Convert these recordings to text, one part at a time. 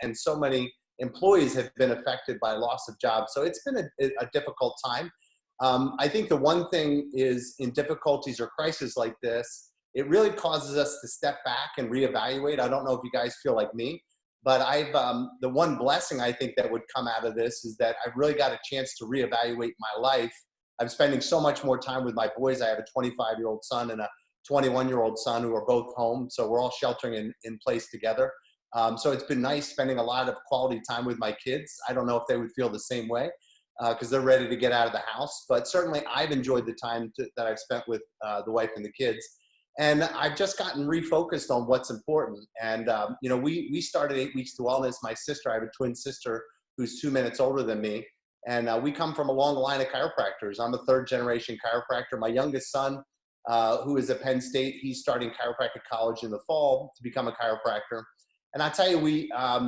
and so many employees have been affected by loss of jobs. So it's been a difficult time. I think the one thing is, in difficulties or crises like this, it really causes us to step back and reevaluate. I don't know if you guys feel like me, but the one blessing I think that would come out of this is that I've really got a chance to reevaluate my life. I'm spending so much more time with my boys. I have a 25-year-old son and a 21-year-old son who are both home. So we're all sheltering in place together. So it's been nice spending a lot of quality time with my kids. I don't know if they would feel the same way because they're ready to get out of the house. But certainly I've enjoyed the time that I've spent with the wife and the kids. And I've just gotten refocused on what's important. And, we started 8 Weeks to Wellness. My sister, I have a twin sister who's 2 minutes older than me. And we come from a long line of chiropractors. I'm a third generation chiropractor. My youngest son, who is at Penn State, he's starting chiropractic college in the fall to become a chiropractor. And I tell you, I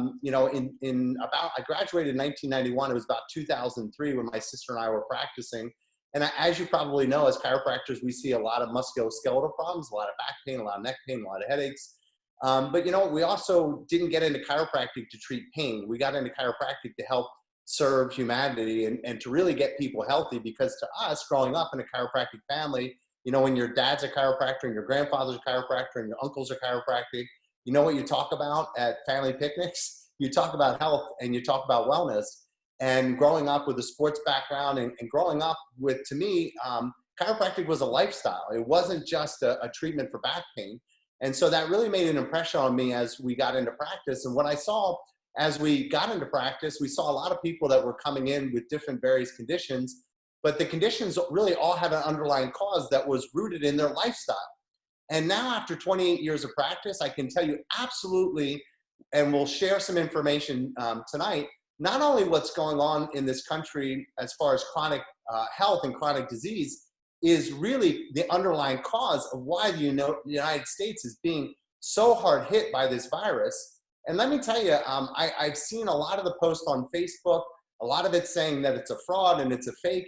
graduated in 1991. It was about 2003 when my sister and I were practicing. And as you probably know, as chiropractors, we see a lot of musculoskeletal problems, a lot of back pain, a lot of neck pain, a lot of headaches. But we also didn't get into chiropractic to treat pain. We got into chiropractic to help serve humanity and to really get people healthy, because to us, growing up in a chiropractic family, when your dad's a chiropractor and your grandfather's a chiropractor and your uncles are chiropractic, you know what you talk about at family picnics? You talk about health and you talk about wellness. And growing up with a sports background and growing up with, to me, chiropractic was a lifestyle. It wasn't just a treatment for back pain. And so that really made an impression on me as we got into practice. And what I saw as we got into practice, we saw a lot of people that were coming in with different various conditions, but the conditions really all had an underlying cause that was rooted in their lifestyle. And now after 28 years of practice, I can tell you absolutely, and we'll share some information tonight, not only what's going on in this country as far as chronic health and chronic disease is really the underlying cause of why the United States is being so hard hit by this virus. And let me tell you, I've seen a lot of the posts on Facebook, a lot of it saying that it's a fraud and it's a fake.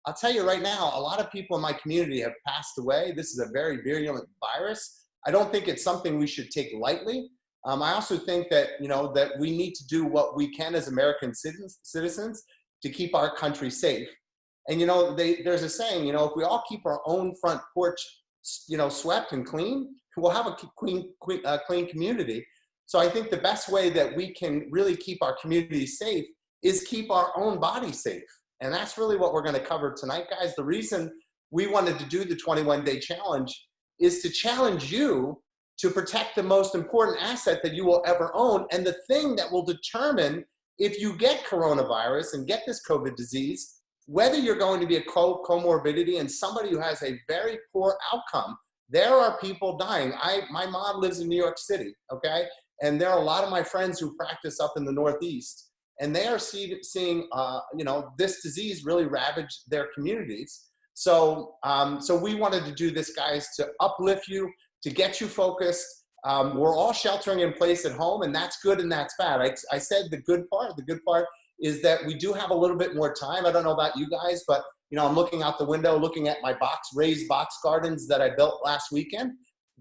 I'll tell you right now, a lot of people in my community have passed away. This is a very virulent virus. I don't think it's something we should take lightly. I also think that, that we need to do what we can as American citizens to keep our country safe. And, there's a saying, if we all keep our own front porch, swept and clean, we'll have a clean community. So I think the best way that we can really keep our community safe is keep our own body safe. And that's really what we're going to cover tonight, guys. The reason we wanted to do the 21-day challenge is to challenge you to protect the most important asset that you will ever own, and the thing that will determine if you get coronavirus and get this COVID disease, whether you're going to be a comorbidity and somebody who has a very poor outcome. There are people dying. My mom lives in New York City, okay? And there are a lot of my friends who practice up in the Northeast, and they are seeing this disease really ravage their communities. So we wanted to do this, guys, to uplift you, to get you focused. We're all sheltering in place at home, and that's good and that's bad. I said the good part is that we do have a little bit more time. I don't know about you guys, but I'm looking out the window, looking at my raised box gardens that I built last weekend,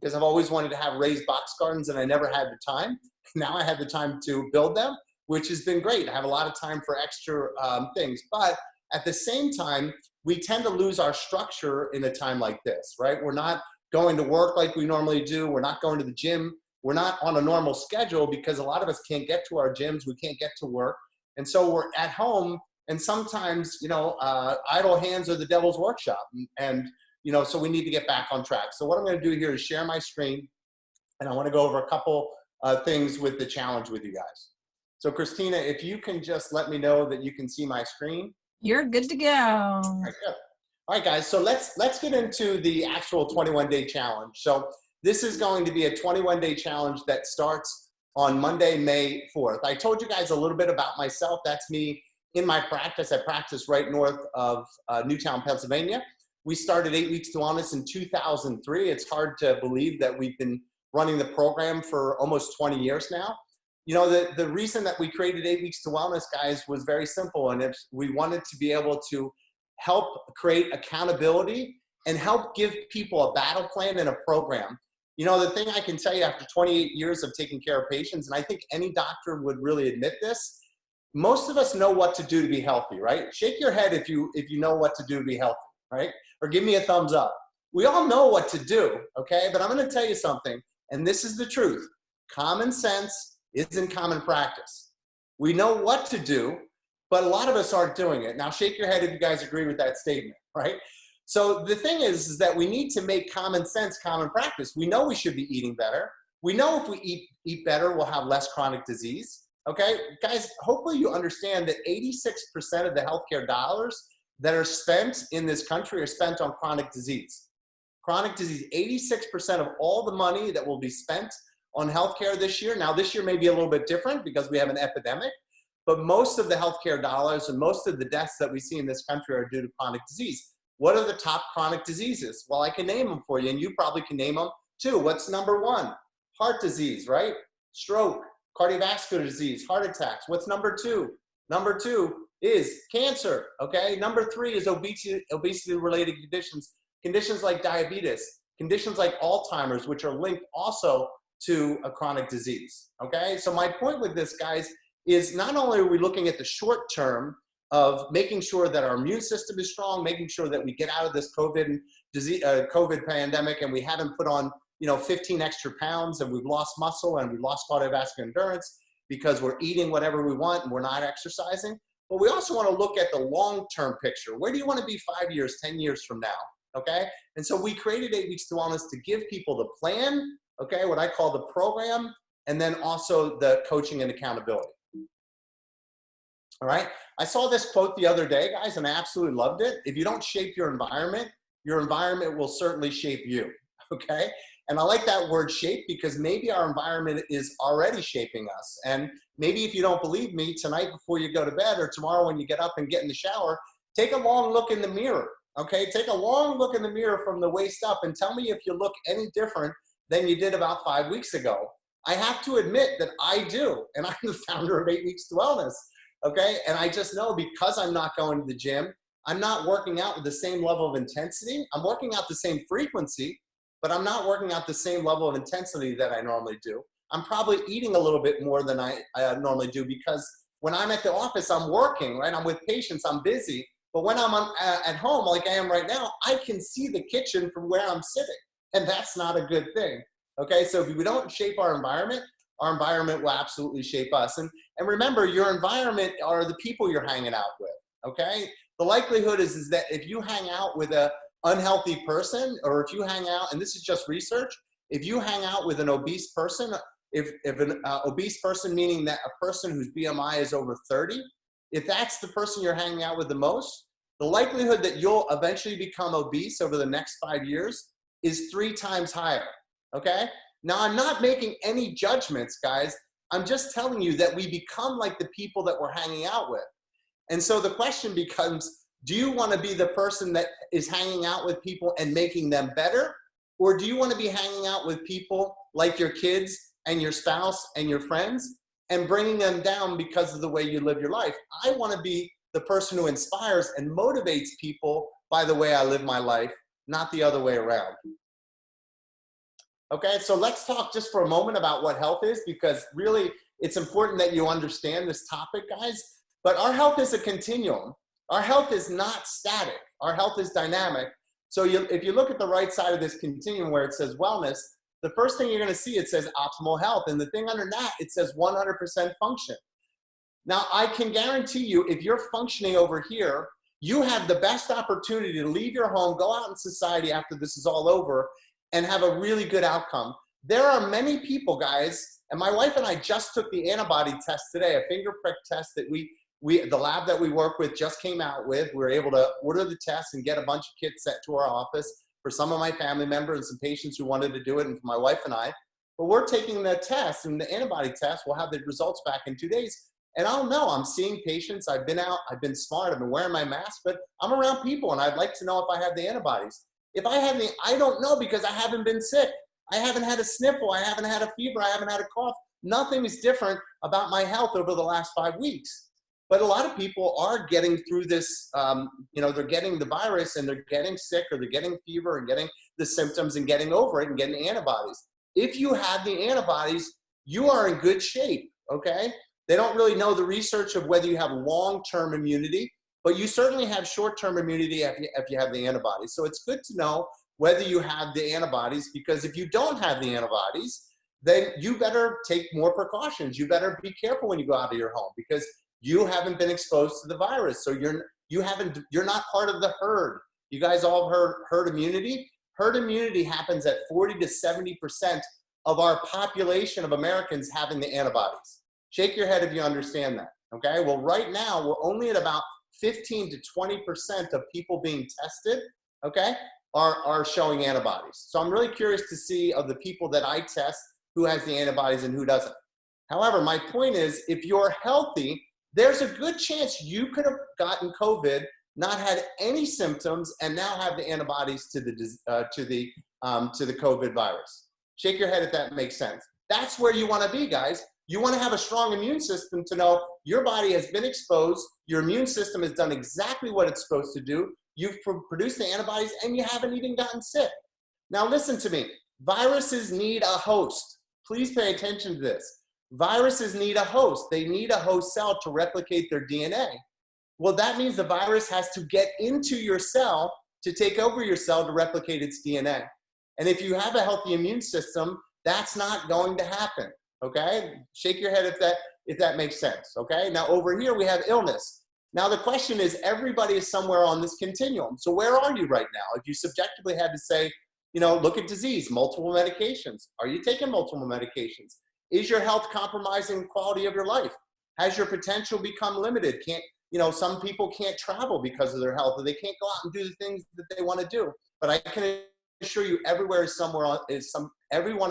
because I've always wanted to have raised box gardens and I never had the time. Now I have the time to build them, which has been great. I have a lot of time for extra things. But at the same time, we tend to lose our structure in a time like this, right? We're not going to work like we normally do. We're not going to the gym. We're not on a normal schedule because a lot of us can't get to our gyms. We can't get to work. And so we're at home, and sometimes, idle hands are the devil's workshop. And, so we need to get back on track. So what I'm going to do here is share my screen, and I want to go over a couple things with the challenge with you guys. So Christina, if you can just let me know that you can see my screen. You're good to go. All right, good. All right, guys, so let's get into the actual 21-day challenge. So this is going to be a 21-day challenge that starts on Monday, May 4th. I told you guys a little bit about myself. That's me in my practice. I practice right north of Newtown, Pennsylvania. We started 8 Weeks to Wellness in 2003. It's hard to believe that we've been running the program for almost 20 years now. The reason that we created 8 Weeks to Wellness, guys, was very simple. And we wanted to be able to help create accountability and help give people a battle plan and a program. You know, the thing I can tell you after 28 years of taking care of patients, and I think any doctor would really admit this, most of us know what to do to be healthy, right? Shake your head if you know what to do to be healthy, right? Or give me a thumbs up. We all know what to do, okay? But I'm going to tell you something, and this is the truth. Common sense isn't common practice. We know what to do, but a lot of us aren't doing it. Now, shake your head if you guys agree with that statement, right? So the thing is that we need to make common sense common practice. We know we should be eating better. We know if we eat better, we'll have less chronic disease. Okay, guys, hopefully you understand that 86% of the healthcare dollars that are spent in this country are spent on chronic disease. Chronic disease, 86% of all the money that will be spent on healthcare this year. Now, this year may be a little bit different because we have an epidemic, but most of the healthcare dollars and most of the deaths that we see in this country are due to chronic disease. What are the top chronic diseases? Well, I can name them for you, and you probably can name them too. What's number one? Heart disease, right? Stroke. Cardiovascular disease, heart attacks. What's number two? Number two is cancer, okay? Number three is obesity-related conditions like diabetes, conditions like Alzheimer's, which are linked also to a chronic disease, okay? So my point with this, guys, is not only are we looking at the short term of making sure that our immune system is strong, making sure that we get out of this COVID pandemic and we haven't put on 15 extra pounds and we've lost muscle and we've lost cardiovascular endurance because we're eating whatever we want and we're not exercising. But we also want to look at the long-term picture. Where do you want to be 5 years, 10 years from now? Okay. And so we created 8 Weeks to Wellness to give people the plan, okay, what I call the program, and then also the coaching and accountability. All right. I saw this quote the other day, guys, and I absolutely loved it. If you don't shape your environment will certainly shape you. Okay. And I like that word shape because maybe our environment is already shaping us. And maybe if you don't believe me, tonight before you go to bed or tomorrow when you get up and get in the shower, take a long look in the mirror, okay? Take a long look in the mirror from the waist up and tell me if you look any different than you did about 5 weeks ago. I have to admit that I do, and I'm the founder of 8 Weeks to Wellness, okay? And I just know because I'm not going to the gym, I'm not working out with the same level of intensity. I'm working out the same frequency, but I'm not working out the same level of intensity that I normally do. I'm probably eating a little bit more than I normally do because when I'm at the office, I'm working, right? I'm with patients, I'm busy. But when I'm at home, like I am right now, I can see the kitchen from where I'm sitting. And that's not a good thing, okay? So if we don't shape our environment will absolutely shape us. And remember, your environment are the people you're hanging out with, okay? The likelihood is that if you hang out with a unhealthy person, or if you hang out, and this is just research, if you hang out with an obese person, if an obese person, meaning that a person whose BMI is over 30, if that's the person you're hanging out with the most, the likelihood that you'll eventually become obese over the next 5 years is 3 times higher, okay? Now, I'm not making any judgments, guys. I'm just telling you that we become like the people that we're hanging out with. And so the question becomes, do you want to be the person that is hanging out with people and making them better? Or do you want to be hanging out with people like your kids and your spouse and your friends and bringing them down because of the way you live your life? I want to be the person who inspires and motivates people by the way I live my life, not the other way around. Okay, so let's talk just for a moment about what health is, because really it's important that you understand this topic, guys. But our health is a continuum. Our health is not static. Our health is dynamic. So if you look at the right side of this continuum where it says wellness, the first thing you're going to see, it says optimal health. And the thing under that, it says 100% function. Now, I can guarantee you, if you're functioning over here, you have the best opportunity to leave your home, go out in society after this is all over, and have a really good outcome. There are many people, guys, and my wife and I just took the antibody test today, a finger prick test that the lab that we work with just came out with. We were able to order the test and get a bunch of kits sent to our office for some of my family members and some patients who wanted to do it, and for my wife and I. But we're taking the test, and the antibody test, we'll have the results back in 2 days. And I don't know, I'm seeing patients, I've been out, I've been smart, I've been wearing my mask, but I'm around people and I'd like to know if I have the antibodies. If I have any, I don't know because I haven't been sick. I haven't had a sniffle, I haven't had a fever, I haven't had a cough. Nothing is different about my health over the last 5 weeks. But a lot of people are getting through this, they're getting the virus and they're getting sick, or they're getting fever and getting the symptoms and getting over it and getting antibodies. if you have the antibodies, you are in good shape, okay? They don't really know the research of whether you have long-term immunity, but you certainly have short-term immunity if you have the antibodies. So it's good to know whether you have the antibodies, because if you don't have the antibodies, then you better take more precautions. You better be careful when you go out of your home, because you haven't been exposed to the virus. So you're not part of the herd. You guys all heard herd immunity? Herd immunity happens at 40 to 70% of our population of Americans having the antibodies. Shake your head if you understand that, okay? Well, right now, we're only at about 15 to 20% of people being tested, okay, are showing antibodies. So I'm really curious to see of the people that I test who has the antibodies and who doesn't. However, my point is, if you're healthy, there's a good chance you could have gotten COVID, not had any symptoms, and now have the antibodies to the COVID virus. Shake your head if that makes sense. That's where you want to be, guys. You want to have a strong immune system to know your body has been exposed, your immune system has done exactly what it's supposed to do, you've produced the antibodies, and you haven't even gotten sick. Now listen to me. Viruses need a host. Please pay attention to this. Viruses need a host. They need a host cell to replicate their DNA. Well, that means the virus has to get into your cell to take over your cell to replicate its DNA. And if you have a healthy immune system, that's not going to happen, okay? Shake your head if that makes sense, okay? Now over here we have illness. Now the question is, everybody is somewhere on this continuum. So where are you right now? If you subjectively had to say, you know, look at disease, multiple medications. Are you taking multiple medications? Is your health compromising the quality of your life? Has your potential become limited? Some people can't travel because of their health, or they can't go out and do the things that they want to do. But I can assure you, every one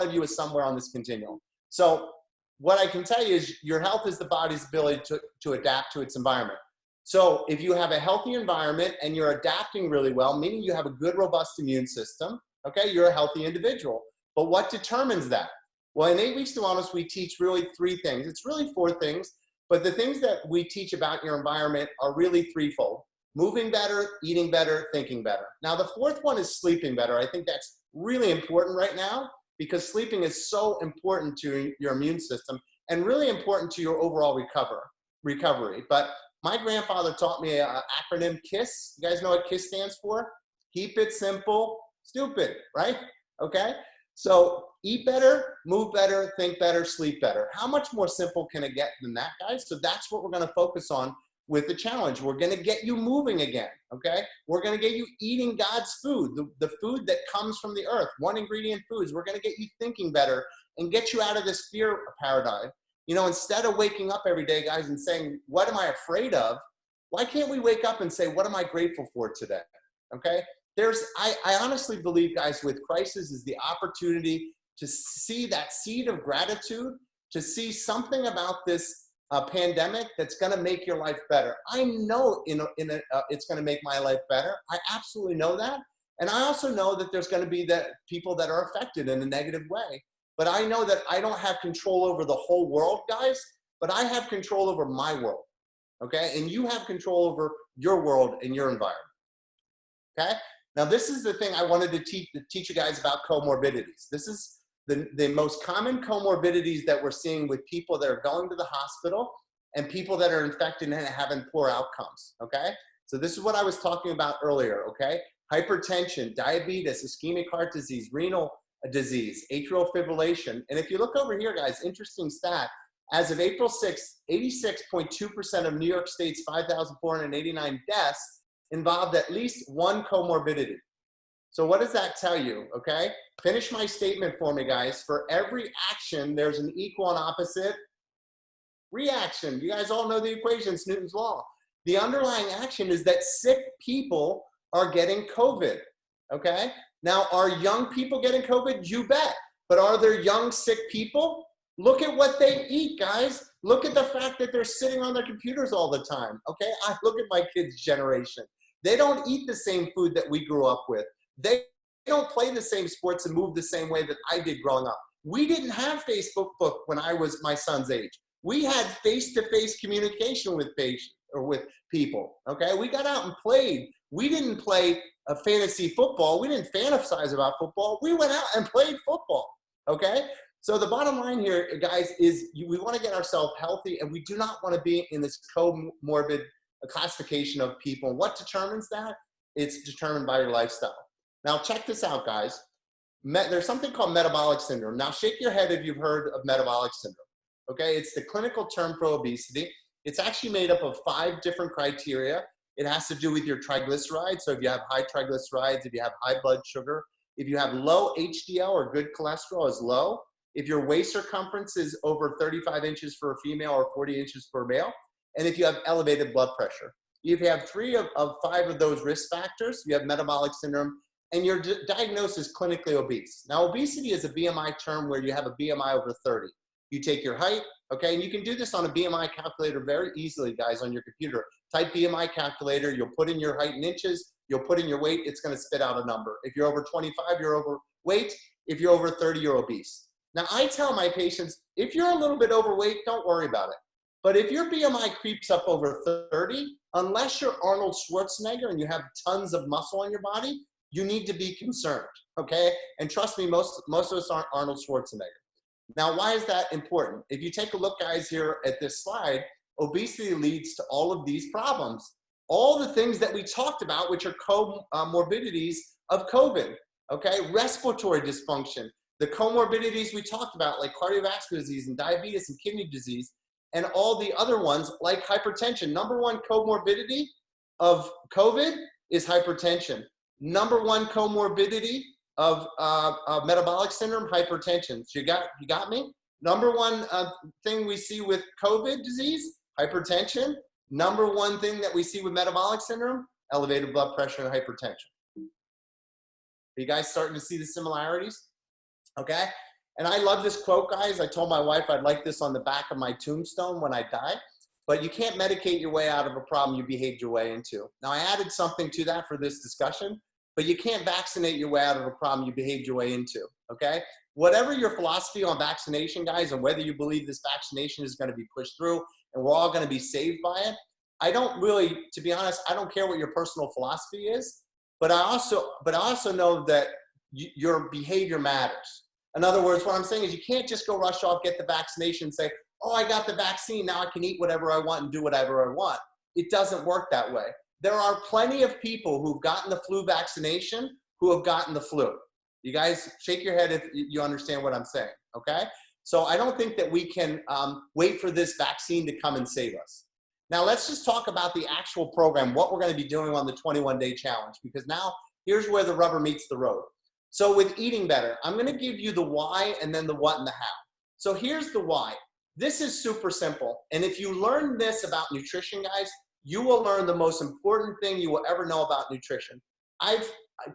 of you is somewhere on this continuum. So what I can tell you is your health is the body's ability to adapt to its environment. So if you have a healthy environment and you're adapting really well, meaning you have a good, robust immune system, okay, you're a healthy individual. But what determines that? Well, in 8 Weeks to Wellness, we teach really 3 things. It's really 4 things, but the things that we teach about your environment are really threefold: moving better, eating better, thinking better. Now, the 4th one is sleeping better. I think that's really important right now, because sleeping is so important to your immune system and really important to your overall recovery. But my grandfather taught me an acronym, KISS. You guys know what KISS stands for? Keep it simple, stupid, right? Okay? So eat better, move better, think better, sleep better. How much more simple can it get than that, guys? So that's what we're going to focus on with the challenge. We're going to get you moving again, okay? We're going to get you eating God's food, the food that comes from the earth, 1 ingredient foods. We're going to get you thinking better and get you out of this fear paradigm. You know, instead of waking up every day, guys, and saying, what am I afraid of? Why can't we wake up and say, what am I grateful for today? Okay? I honestly believe, guys, with crisis is the opportunity to see that seed of gratitude, to see something about this pandemic that's going to make your life better. I know it's going to make my life better. I absolutely know that. And I also know that there's going to be the people that are affected in a negative way. But I know that I don't have control over the whole world, guys, but I have control over my world, okay? And you have control over your world and your environment, okay? Now, this is the thing I wanted to teach you guys about comorbidities. This is the most common comorbidities that we're seeing with people that are going to the hospital and people that are infected and having poor outcomes, okay? So this is what I was talking about earlier, okay? Hypertension, diabetes, ischemic heart disease, renal disease, atrial fibrillation. And if you look over here, guys, interesting stat, as of April 6th, 86.2% of New York State's 5,489 deaths involved at least one comorbidity. So what does that tell you, okay? Finish my statement for me, guys. For every action, there's an equal and opposite reaction. You guys all know the equation, it's Newton's law. The underlying action is that sick people are getting COVID, okay? Now, are young people getting COVID? You bet. But are there young, sick people? Look at what they eat, guys. Look at the fact that they're sitting on their computers all the time, okay? I look at my kids' generation. They don't eat the same food that we grew up with. They don't play the same sports and move the same way that I did growing up. We didn't have Facebook when I was my son's age. We had face-to-face communication with people, okay? We got out and played. We didn't play a fantasy football. We didn't fantasize about football. We went out and played football, Okay? So the bottom line here, guys, is we want to get ourselves healthy, and we do not want to be in this comorbid classification of people. What determines that? It's determined by your lifestyle. Now, check this out, guys. There's something called metabolic syndrome. Now, shake your head if you've heard of metabolic syndrome. Okay, it's the clinical term for obesity. It's actually made up of 5 different criteria. It has to do with your triglycerides. So if you have high triglycerides, if you have high blood sugar, if you have low HDL or good cholesterol is low, if your waist circumference is over 35 inches for a female or 40 inches for a male, and if you have elevated blood pressure. If you have 3 of 5 of those risk factors, you have metabolic syndrome, and you're diagnosed as clinically obese. Now, obesity is a BMI term where you have a BMI over 30. You take your height, okay, and you can do this on a BMI calculator very easily, guys, on your computer. Type BMI calculator, you'll put in your height in inches, you'll put in your weight, it's gonna spit out a number. If you're over 25, you're overweight. If you're over 30, you're obese. Now, I tell my patients, if you're a little bit overweight, don't worry about it. But if your BMI creeps up over 30, unless you're Arnold Schwarzenegger and you have tons of muscle on your body, you need to be concerned, okay? And trust me, most of us aren't Arnold Schwarzenegger. Now, why is that important? If you take a look, guys, here at this slide, obesity leads to all of these problems. All the things that we talked about, which are comorbidities of COVID, okay? Respiratory dysfunction, the comorbidities we talked about, like cardiovascular disease and diabetes and kidney disease, and all the other ones like hypertension. Number 1 comorbidity of COVID is hypertension. Number 1 comorbidity of metabolic syndrome, hypertension. So you got me? Number 1 thing we see with COVID disease, hypertension. Number 1 thing that we see with metabolic syndrome, elevated blood pressure and hypertension. Are you guys starting to see the similarities? Okay? And I love this quote, guys. I told my wife I'd like this on the back of my tombstone when I die. But you can't medicate your way out of a problem you behaved your way into. Now, I added something to that for this discussion, but you can't vaccinate your way out of a problem you behaved your way into, okay? Whatever your philosophy on vaccination, guys, and whether you believe this vaccination is going to be pushed through and we're all going to be saved by it, I don't really, to be honest, I don't care what your personal philosophy is, but I also know that your behavior matters. In other words, what I'm saying is you can't just go rush off, get the vaccination and say, oh, I got the vaccine, now I can eat whatever I want and do whatever I want. It doesn't work that way. There are plenty of people who've gotten the flu vaccination who have gotten the flu. You guys shake your head if you understand what I'm saying, okay? So I don't think that we can wait for this vaccine to come and save us. Now let's just talk about the actual program, what we're gonna be doing on the 21-day challenge, because now here's where the rubber meets the road. So with eating better, I'm gonna give you the why and then the what and the how. So here's the why. This is super simple. And if you learn this about nutrition, guys, you will learn the most important thing you will ever know about nutrition.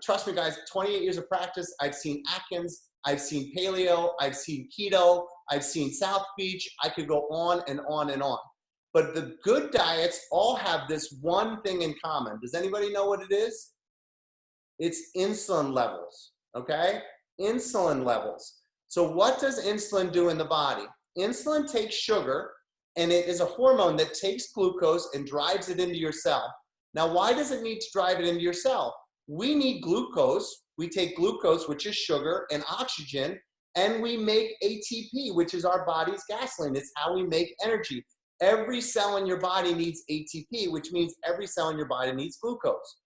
Trust me, guys, 28 years of practice, I've seen Atkins, I've seen paleo, I've seen keto, I've seen South Beach. I could go on and on and on. But the good diets all have this one thing in common. Does anybody know what it is? It's insulin levels, okay? Insulin levels. So what does insulin do in the body? Insulin takes sugar, and it is a hormone that takes glucose and drives it into your cell. Now, why does it need to drive it into your cell? We need glucose. We take glucose, which is sugar, and oxygen, and we make ATP, which is our body's gasoline. It's how we make energy. Every cell in your body needs ATP, which means every cell in your body needs glucose.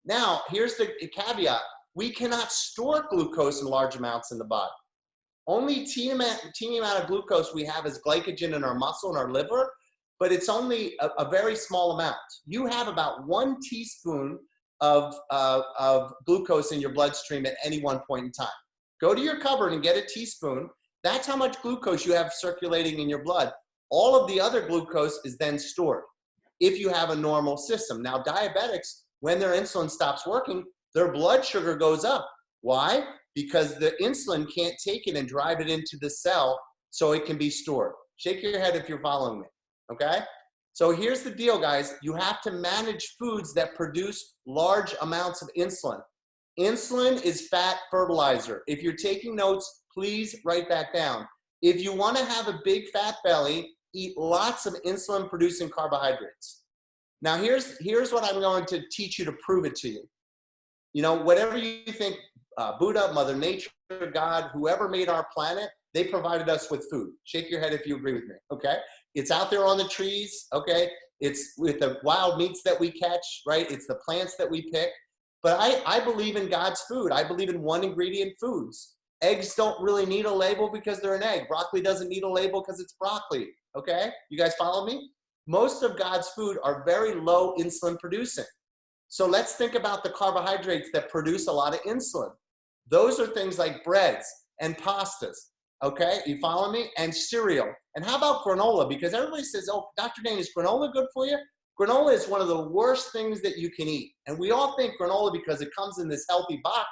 Now, here's the caveat. We cannot store glucose in large amounts in the body. Only teeny amount of glucose we have is glycogen in our muscle and our liver, but it's only a very small amount. You have about 1 teaspoon of glucose in your bloodstream at any one point in time. Go to your cupboard and get a teaspoon. That's how much glucose you have circulating in your blood. All of the other glucose is then stored if you have a normal system. Now, diabetics, when their insulin stops working, their blood sugar goes up. Why? Because the insulin can't take it and drive it into the cell so it can be stored. Shake your head if you're following me, okay? So here's the deal, guys. You have to manage foods that produce large amounts of insulin. Insulin is fat fertilizer. If you're taking notes, please write that down. If you want to have a big fat belly, eat lots of insulin-producing carbohydrates. Now, here's what I'm going to teach you to prove it to you. You know, whatever you think, Buddha, Mother Nature, God, whoever made our planet, they provided us with food. Shake your head if you agree with me, okay? It's out there on the trees, okay? It's with the wild meats that we catch, right? It's the plants that we pick. But I believe in God's food. I believe in one ingredient foods. Eggs don't really need a label because they're an egg. Broccoli doesn't need a label because it's broccoli, okay? You guys follow me? Most of God's food are very low insulin producing. So let's think about the carbohydrates that produce a lot of insulin. Those are things like breads and pastas, okay? You follow me? And cereal. And how about granola? Because everybody says, oh, Dr. Dain, is granola good for you? Granola is one of the worst things that you can eat. And we all think granola, because it comes in this healthy box,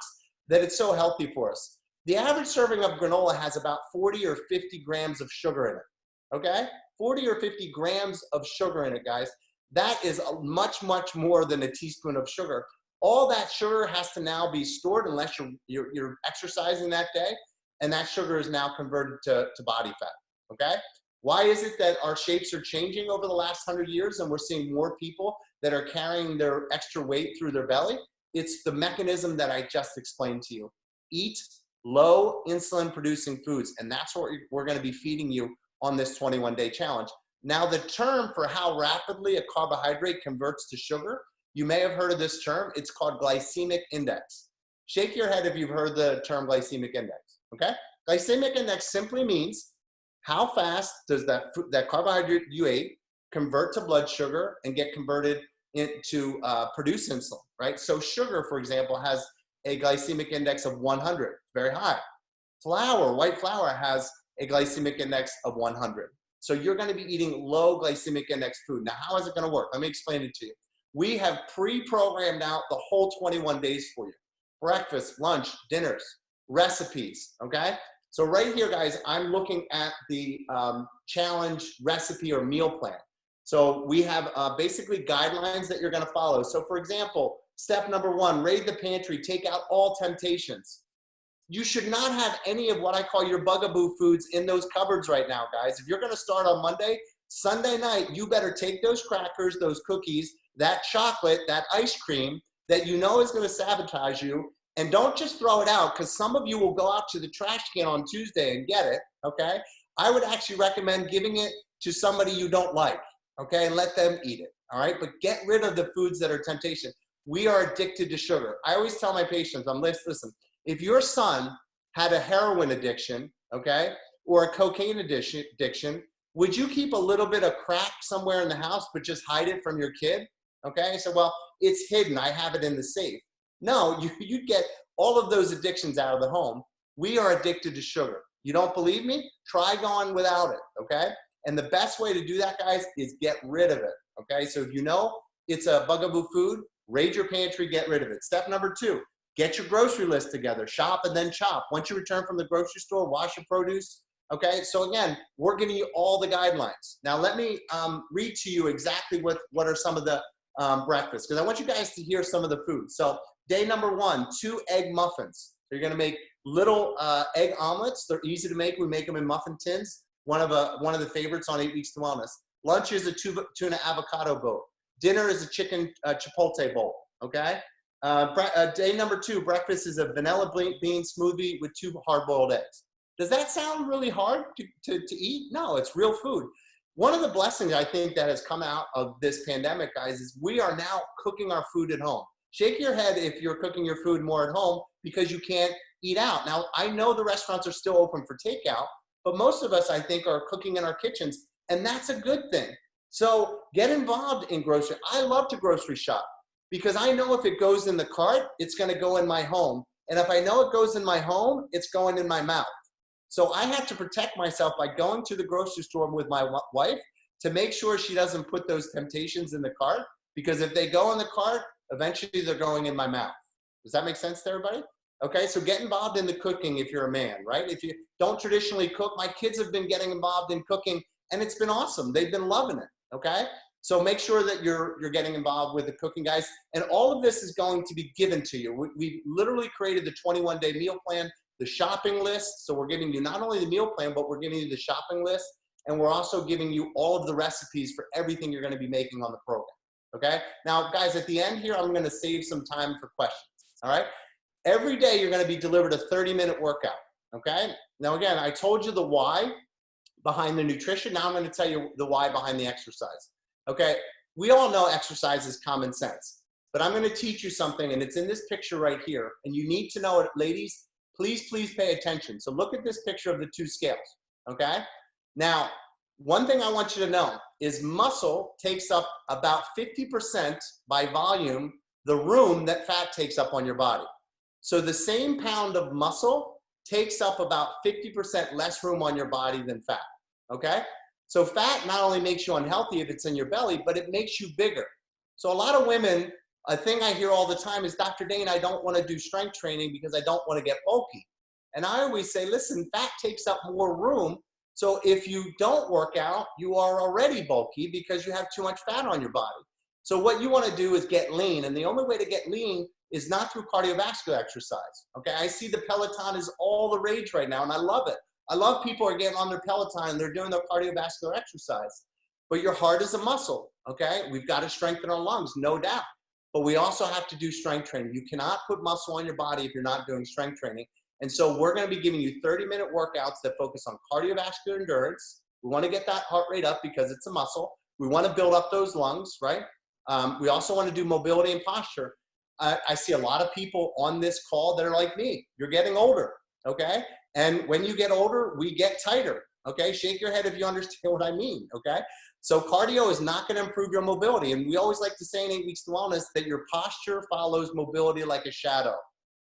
that it's so healthy for us. The average serving of granola has about 40 or 50 grams of sugar in it, okay? 40 or 50 grams of sugar in it, guys. That is much, much more than a teaspoon of sugar. All that sugar has to now be stored unless you're exercising that day, and that sugar is now converted to body fat, okay? Why is it that our shapes are changing over the last 100 years and we're seeing more people that are carrying their extra weight through their belly? It's the mechanism that I just explained to you. Eat low insulin producing foods, and that's what we're going to be feeding you on this 21-day challenge. Now, the term for how rapidly a carbohydrate converts to sugar, you may have heard of this term. It's called glycemic index. Shake your head if you've heard the term glycemic index, okay? Glycemic index simply means how fast does that carbohydrate you ate convert to blood sugar and get converted into produce insulin, right? So sugar, for example, has a glycemic index of 100, very high. Flour, white flour, has a glycemic index of 100. So you're going to be eating low glycemic index food. Now, how is it going to work? Let me explain it to you. We have pre-programmed out the whole 21 days for you. Breakfast, lunch, dinners, recipes, okay? So right here, guys, I'm looking at the challenge recipe or meal plan. So we have basically guidelines that you're going to follow. So for example, step number 1, raid the pantry, take out all temptations. You should not have any of what I call your bugaboo foods in those cupboards right now, guys. If you're going to start on Monday, Sunday night, you better take those crackers, those cookies, that chocolate, that ice cream that you know is going to sabotage you, and don't just throw it out, because some of you will go out to the trash can on Tuesday and get it, okay? I would actually recommend giving it to somebody you don't like, okay, and let them eat it, all right? But get rid of the foods that are temptation. We are addicted to sugar. I always tell my patients, listen, if your son had a heroin addiction, okay, or a cocaine addiction, would you keep a little bit of crack somewhere in the house but just hide it from your kid? Okay, so well, it's hidden, I have it in the safe. No, you'd get all of those addictions out of the home. We are addicted to sugar. You don't believe me? Try going without it, okay? And the best way to do that, guys, is get rid of it, okay? So if you know it's a bugaboo food, raid your pantry, get rid of it. Step number 2, get your grocery list together. Shop and then chop. Once you return from the grocery store, wash your produce, okay? So again, we're giving you all the guidelines. Now let me read to you exactly what are some of the breakfasts, because I want you guys to hear some of the food. So day number 1, 2 egg muffins. So you're gonna make little egg omelets. They're easy to make. We make them in muffin tins. One of the favorites on 8 Weeks to Wellness. Lunch is a tuna avocado bowl. Dinner is a chicken chipotle bowl, okay? Day number 2, breakfast is a vanilla bean smoothie with 2 hard-boiled eggs. Does that sound really hard to eat? No, it's real food. One of the blessings I think that has come out of this pandemic, guys, is we are now cooking our food at home. Shake your head if you're cooking your food more at home because you can't eat out. Now, I know the restaurants are still open for takeout, but most of us, I think, are cooking in our kitchens, and that's a good thing. So get involved in grocery. I love to grocery shop because I know if it goes in the cart, it's going to go in my home. And if I know it goes in my home, it's going in my mouth. So I have to protect myself by going to the grocery store with my wife to make sure she doesn't put those temptations in the cart, because if they go in the cart, eventually they're going in my mouth. Does that make sense to everybody? Okay, so get involved in the cooking if you're a man, right? If you don't traditionally cook, my kids have been getting involved in cooking and it's been awesome. They've been loving it, okay? So make sure that you're getting involved with the cooking, guys. And all of this is going to be given to you. We literally created the 21-day meal plan, the shopping list. So we're giving you not only the meal plan, but we're giving you the shopping list. And we're also giving you all of the recipes for everything you're gonna be making on the program, okay? Now, guys, at the end here, I'm gonna save some time for questions, all right? Every day you're going to be delivered a 30-minute workout, okay? Now again, I told you the why behind the nutrition. Now I'm going to tell you the why behind the exercise, okay? We all know exercise is common sense, but I'm going to teach you something, and it's in this picture right here, and you need to know it. Ladies, please pay attention. So look at this picture of the two scales, okay? Now, one thing I want you to know is muscle takes up about 50% by volume the room that fat takes up on your body. So the same pound of muscle takes up about 50% less room on your body than fat, okay? So fat not only makes you unhealthy if it's in your belly, but it makes you bigger. So a lot of women, a thing I hear all the time is, Dr. Dain, I don't want to do strength training because I don't want to get bulky. And I always say, listen, fat takes up more room. So if you don't work out, you are already bulky because you have too much fat on your body. So what you want to do is get lean. And the only way to get lean is not through cardiovascular exercise. Okay, I see the Peloton is all the rage right now, and I love it. I love people are getting on their Peloton and they're doing their cardiovascular exercise. But your heart is a muscle, okay? We've got to strengthen our lungs, no doubt. But we also have to do strength training. You cannot put muscle on your body if you're not doing strength training. And so we're going to be giving you 30-minute workouts that focus on cardiovascular endurance. We want to get that heart rate up because it's a muscle. We want to build up those lungs, right? We also want to do mobility and posture. I see a lot of people on this call that are like me. You're getting older, okay? And when you get older, we get tighter, okay? Shake your head if you understand what I mean, okay? So cardio is not going to improve your mobility. And we always like to say in 8 Weeks to Wellness that your posture follows mobility like a shadow.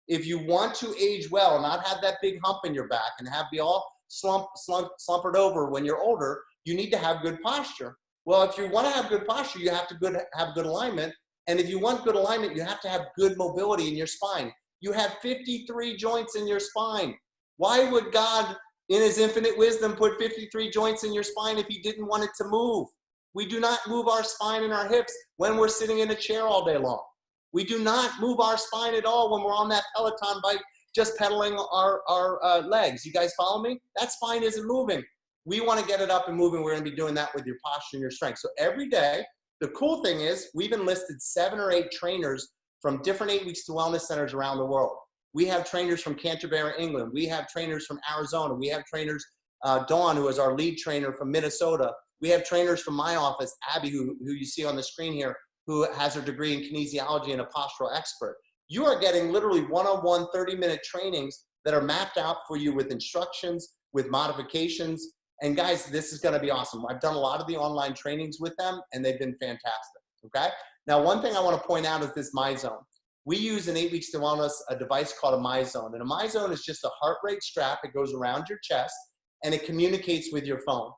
If you want to age well, not have that big hump in your back and be all slumpered over when you're older, you need to have good posture. Well, if you want to have good posture, you have to have good alignment. And if you want good alignment, you have to have good mobility in your spine. You have 53 joints in your spine. Why would God, in his infinite wisdom, put 53 joints in your spine if he didn't want it to move? We do not move our spine and our hips when we're sitting in a chair all day long. We do not move our spine at all when we're on that Peloton bike, just pedaling our legs. You guys follow me? That spine isn't moving. We want to get it up and moving. We're going to be doing that with your posture and your strength. So every day, the cool thing is we've enlisted 7 or 8 trainers from different 8 Weeks to Wellness centers around the world. We have trainers from Canterbury, England. We have trainers from Arizona. We have trainers, Dawn, who is our lead trainer from Minnesota. We have trainers from my office, Abby, who you see on the screen here, who has her degree in kinesiology and a postural expert. You are getting literally one-on-one 30-minute trainings that are mapped out for you with instructions, with modifications. And guys, this is going to be awesome. I've done a lot of the online trainings with them, and they've been fantastic, okay? Now, one thing I want to point out is this MyZone. We use in 8 Weeks to Wellness a device called a MyZone. And a MyZone is just a heart rate strap. It goes around your chest, and it communicates with your phone.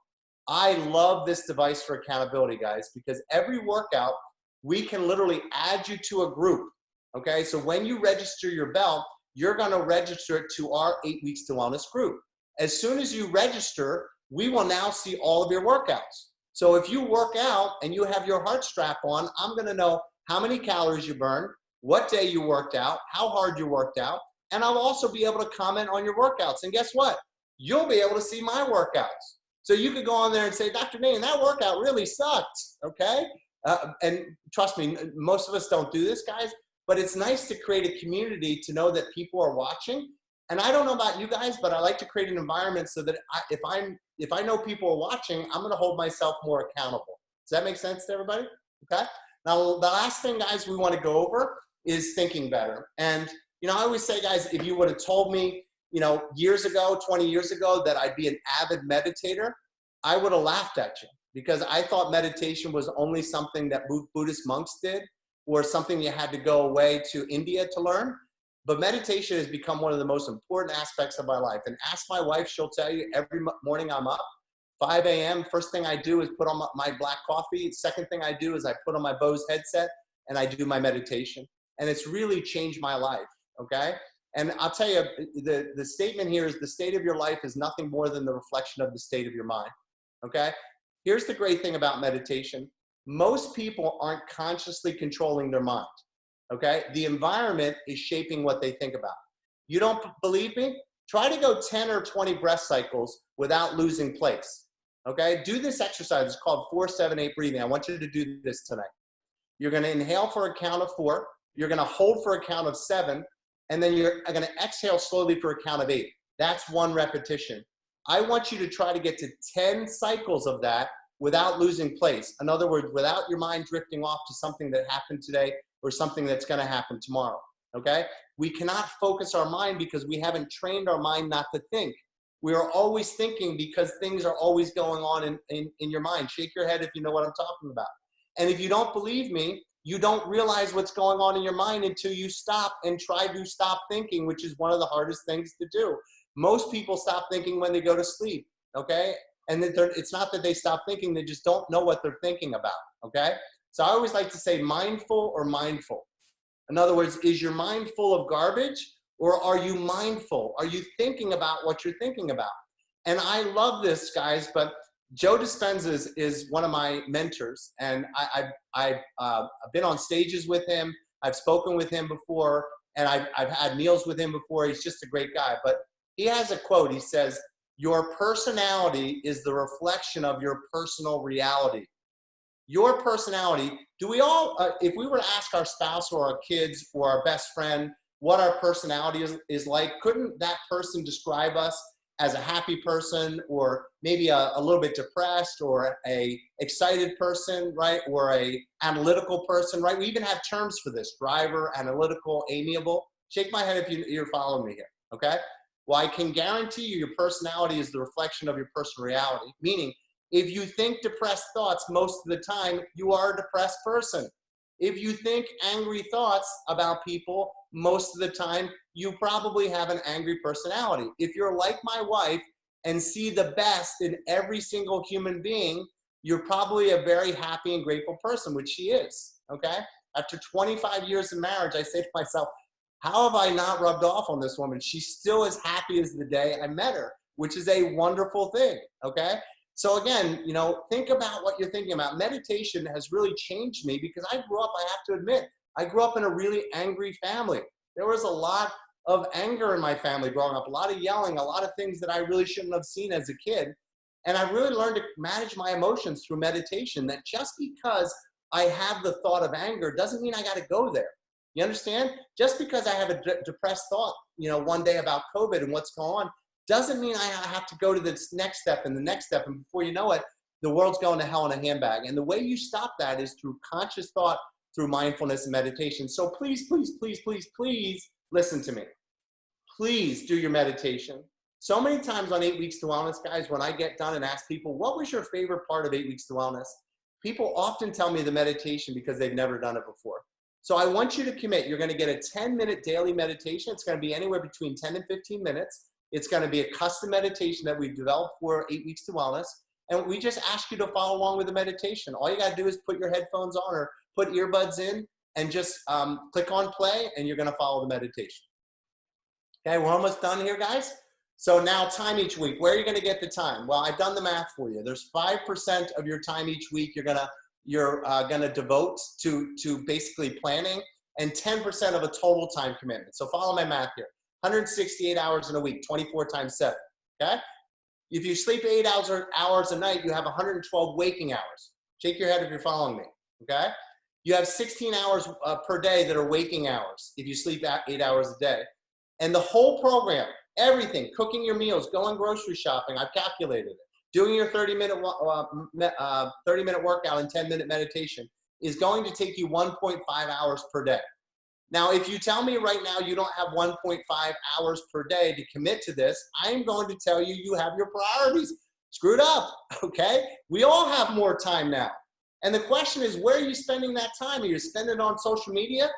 I love this device for accountability, guys, because every workout, we can literally add you to a group, okay? So when you register your belt, you're going to register it to our 8 Weeks to Wellness group. As soon as you register, we will now see all of your workouts. So if you work out and you have your heart strap on, I'm going to know how many calories you burned, what day you worked out, how hard you worked out, and I'll also be able to comment on your workouts. And guess what? You'll be able to see my workouts. So you could go on there and say, Dr. Dain, that workout really sucked, okay? And trust me, most of us don't do this, guys, but it's nice to create a community to know that people are watching. And I don't know about you guys, but I like to create an environment so that if I know people are watching, I'm going to hold myself more accountable. Does that make sense to everybody? Okay. Now, the last thing, guys, we want to go over is thinking better. And, you know, I always say, guys, if you would have told me, you know, years ago, 20 years ago, that I'd be an avid meditator, I would have laughed at you because I thought meditation was only something that Buddhist monks did or something you had to go away to India to learn. But meditation has become one of the most important aspects of my life. And ask my wife, she'll tell you every morning I'm up, 5 a.m. First thing I do is put on my black coffee. Second thing I do is I put on my Bose headset and I do my meditation. And it's really changed my life, okay? And I'll tell you, the statement here is the state of your life is nothing more than the reflection of the state of your mind, okay? Here's the great thing about meditation. Most people aren't consciously controlling their mind. Okay, the environment is shaping what they think about. You don't believe me? Try to go 10 or 20 breath cycles without losing place. Okay, do this exercise. It's called 4-7-8 breathing. I want you to do this tonight. You're going to inhale for a count of 4. You're going to hold for a count of 7. and then you're going to exhale slowly for a count of 8. That's 1 repetition. I want you to try to get to 10 cycles of that without losing place. In other words, without your mind drifting off to something that happened today or something that's going to happen tomorrow, okay? We cannot focus our mind because we haven't trained our mind not to think. We are always thinking because things are always going on in your mind. Shake your head if you know what I'm talking about. And if you don't believe me, you don't realize what's going on in your mind until you stop and try to stop thinking, which is one of the hardest things to do. Most people stop thinking when they go to sleep, okay? And it's not that they stop thinking, they just don't know what they're thinking about, okay? So I always like to say mindful or mindful. In other words, is your mind full of garbage or are you mindful? Are you thinking about what you're thinking about? And I love this, guys, but Joe Dispenza is one of my mentors, and I've been on stages with him. I've spoken with him before, and I've had meals with him before. He's just a great guy. But he has a quote. He says, "Your personality is the reflection of your personal reality." Your personality, do we all, if we were to ask our spouse or our kids or our best friend what our personality is like, couldn't that person describe us as a happy person, or maybe a little bit depressed, or a excited person, right? Or a analytical person, right? We even have terms for this: driver, analytical, amiable. Shake my head if you're following me here, okay? Well, I can guarantee you your personality is the reflection of your personal reality, meaning if you think depressed thoughts most of the time, you are a depressed person. If you think angry thoughts about people most of the time, you probably have an angry personality. If you're like my wife and see the best in every single human being, you're probably a very happy and grateful person, which she is, okay? After 25 years of marriage, I say to myself, how have I not rubbed off on this woman? She's still as happy as the day I met her, which is a wonderful thing, okay? So again, you know, think about what you're thinking about. Meditation has really changed me because I grew up, I have to admit, I grew up in a really angry family. There was a lot of anger in my family growing up, a lot of yelling, a lot of things that I really shouldn't have seen as a kid. And I really learned to manage my emotions through meditation, that just because I have the thought of anger doesn't mean I got to go there. You understand? Just because I have a depressed thought, you know, one day about COVID and what's going on, doesn't mean I have to go to this next step and the next step. And before you know it, the world's going to hell in a handbag. And the way you stop that is through conscious thought, through mindfulness and meditation. So please, please, please, please, please listen to me. Please do your meditation. So many times on 8 Weeks to Wellness, guys, when I get done and ask people, what was your favorite part of 8 Weeks to Wellness? People often tell me the meditation because they've never done it before. So I want you to commit. You're going to get a 10-minute daily meditation. It's going to be anywhere between 10 and 15 minutes. It's going to be a custom meditation that we've developed for 8 Weeks to Wellness. And we just ask you to follow along with the meditation. All you got to do is put your headphones on or put earbuds in and just click on play, and you're going to follow the meditation. Okay, we're almost done here, guys. So now time each week. Where are you going to get the time? Well, I've done the math for you. There's 5% of your time each week you're gonna devote to basically planning, and 10% of a total time commitment. So follow my math here. 168 hours in a week, 24 times 7, okay? If you sleep 8 hours a night, you have 112 waking hours. Shake your head if you're following me, okay? You have 16 hours per day that are waking hours if you sleep 8 hours a day. And the whole program, everything, cooking your meals, going grocery shopping, I've calculated it, doing your 30-minute workout and 10-minute meditation is going to take you 1.5 hours per day. Now, if you tell me right now you don't have 1.5 hours per day to commit to this, I'm going to tell you you have your priorities screwed up, okay? We all have more time now. And the question is, where are you spending that time? Are you spending it on social media?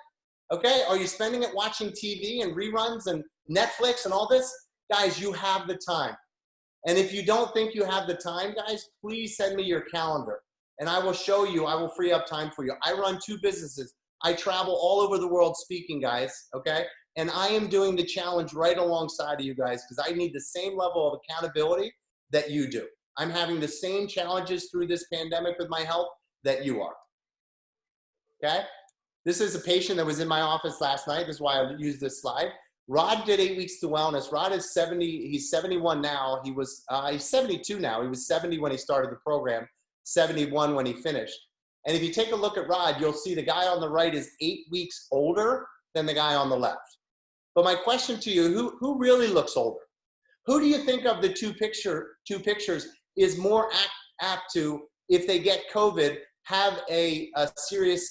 Okay, are you spending it watching TV and reruns and Netflix and all this? Guys, you have the time. And if you don't think you have the time, guys, please send me your calendar. And I will show you, I will free up time for you. I run 2 businesses. I travel all over the world speaking, guys, okay? And I am doing the challenge right alongside of you guys because I need the same level of accountability that you do. I'm having the same challenges through this pandemic with my health that you are, okay? This is a patient that was in my office last night. This is why I used this slide. Rod did 8 Weeks to Wellness. Rod is 70, he's 71 now. He's 72 now. He was 70 when he started the program, 71 when he finished. And if you take a look at Rod, you'll see the guy on the right is 8 weeks older than the guy on the left. But my question to you, who really looks older? Who do you think of the two pictures is more apt to, if they get COVID, have a serious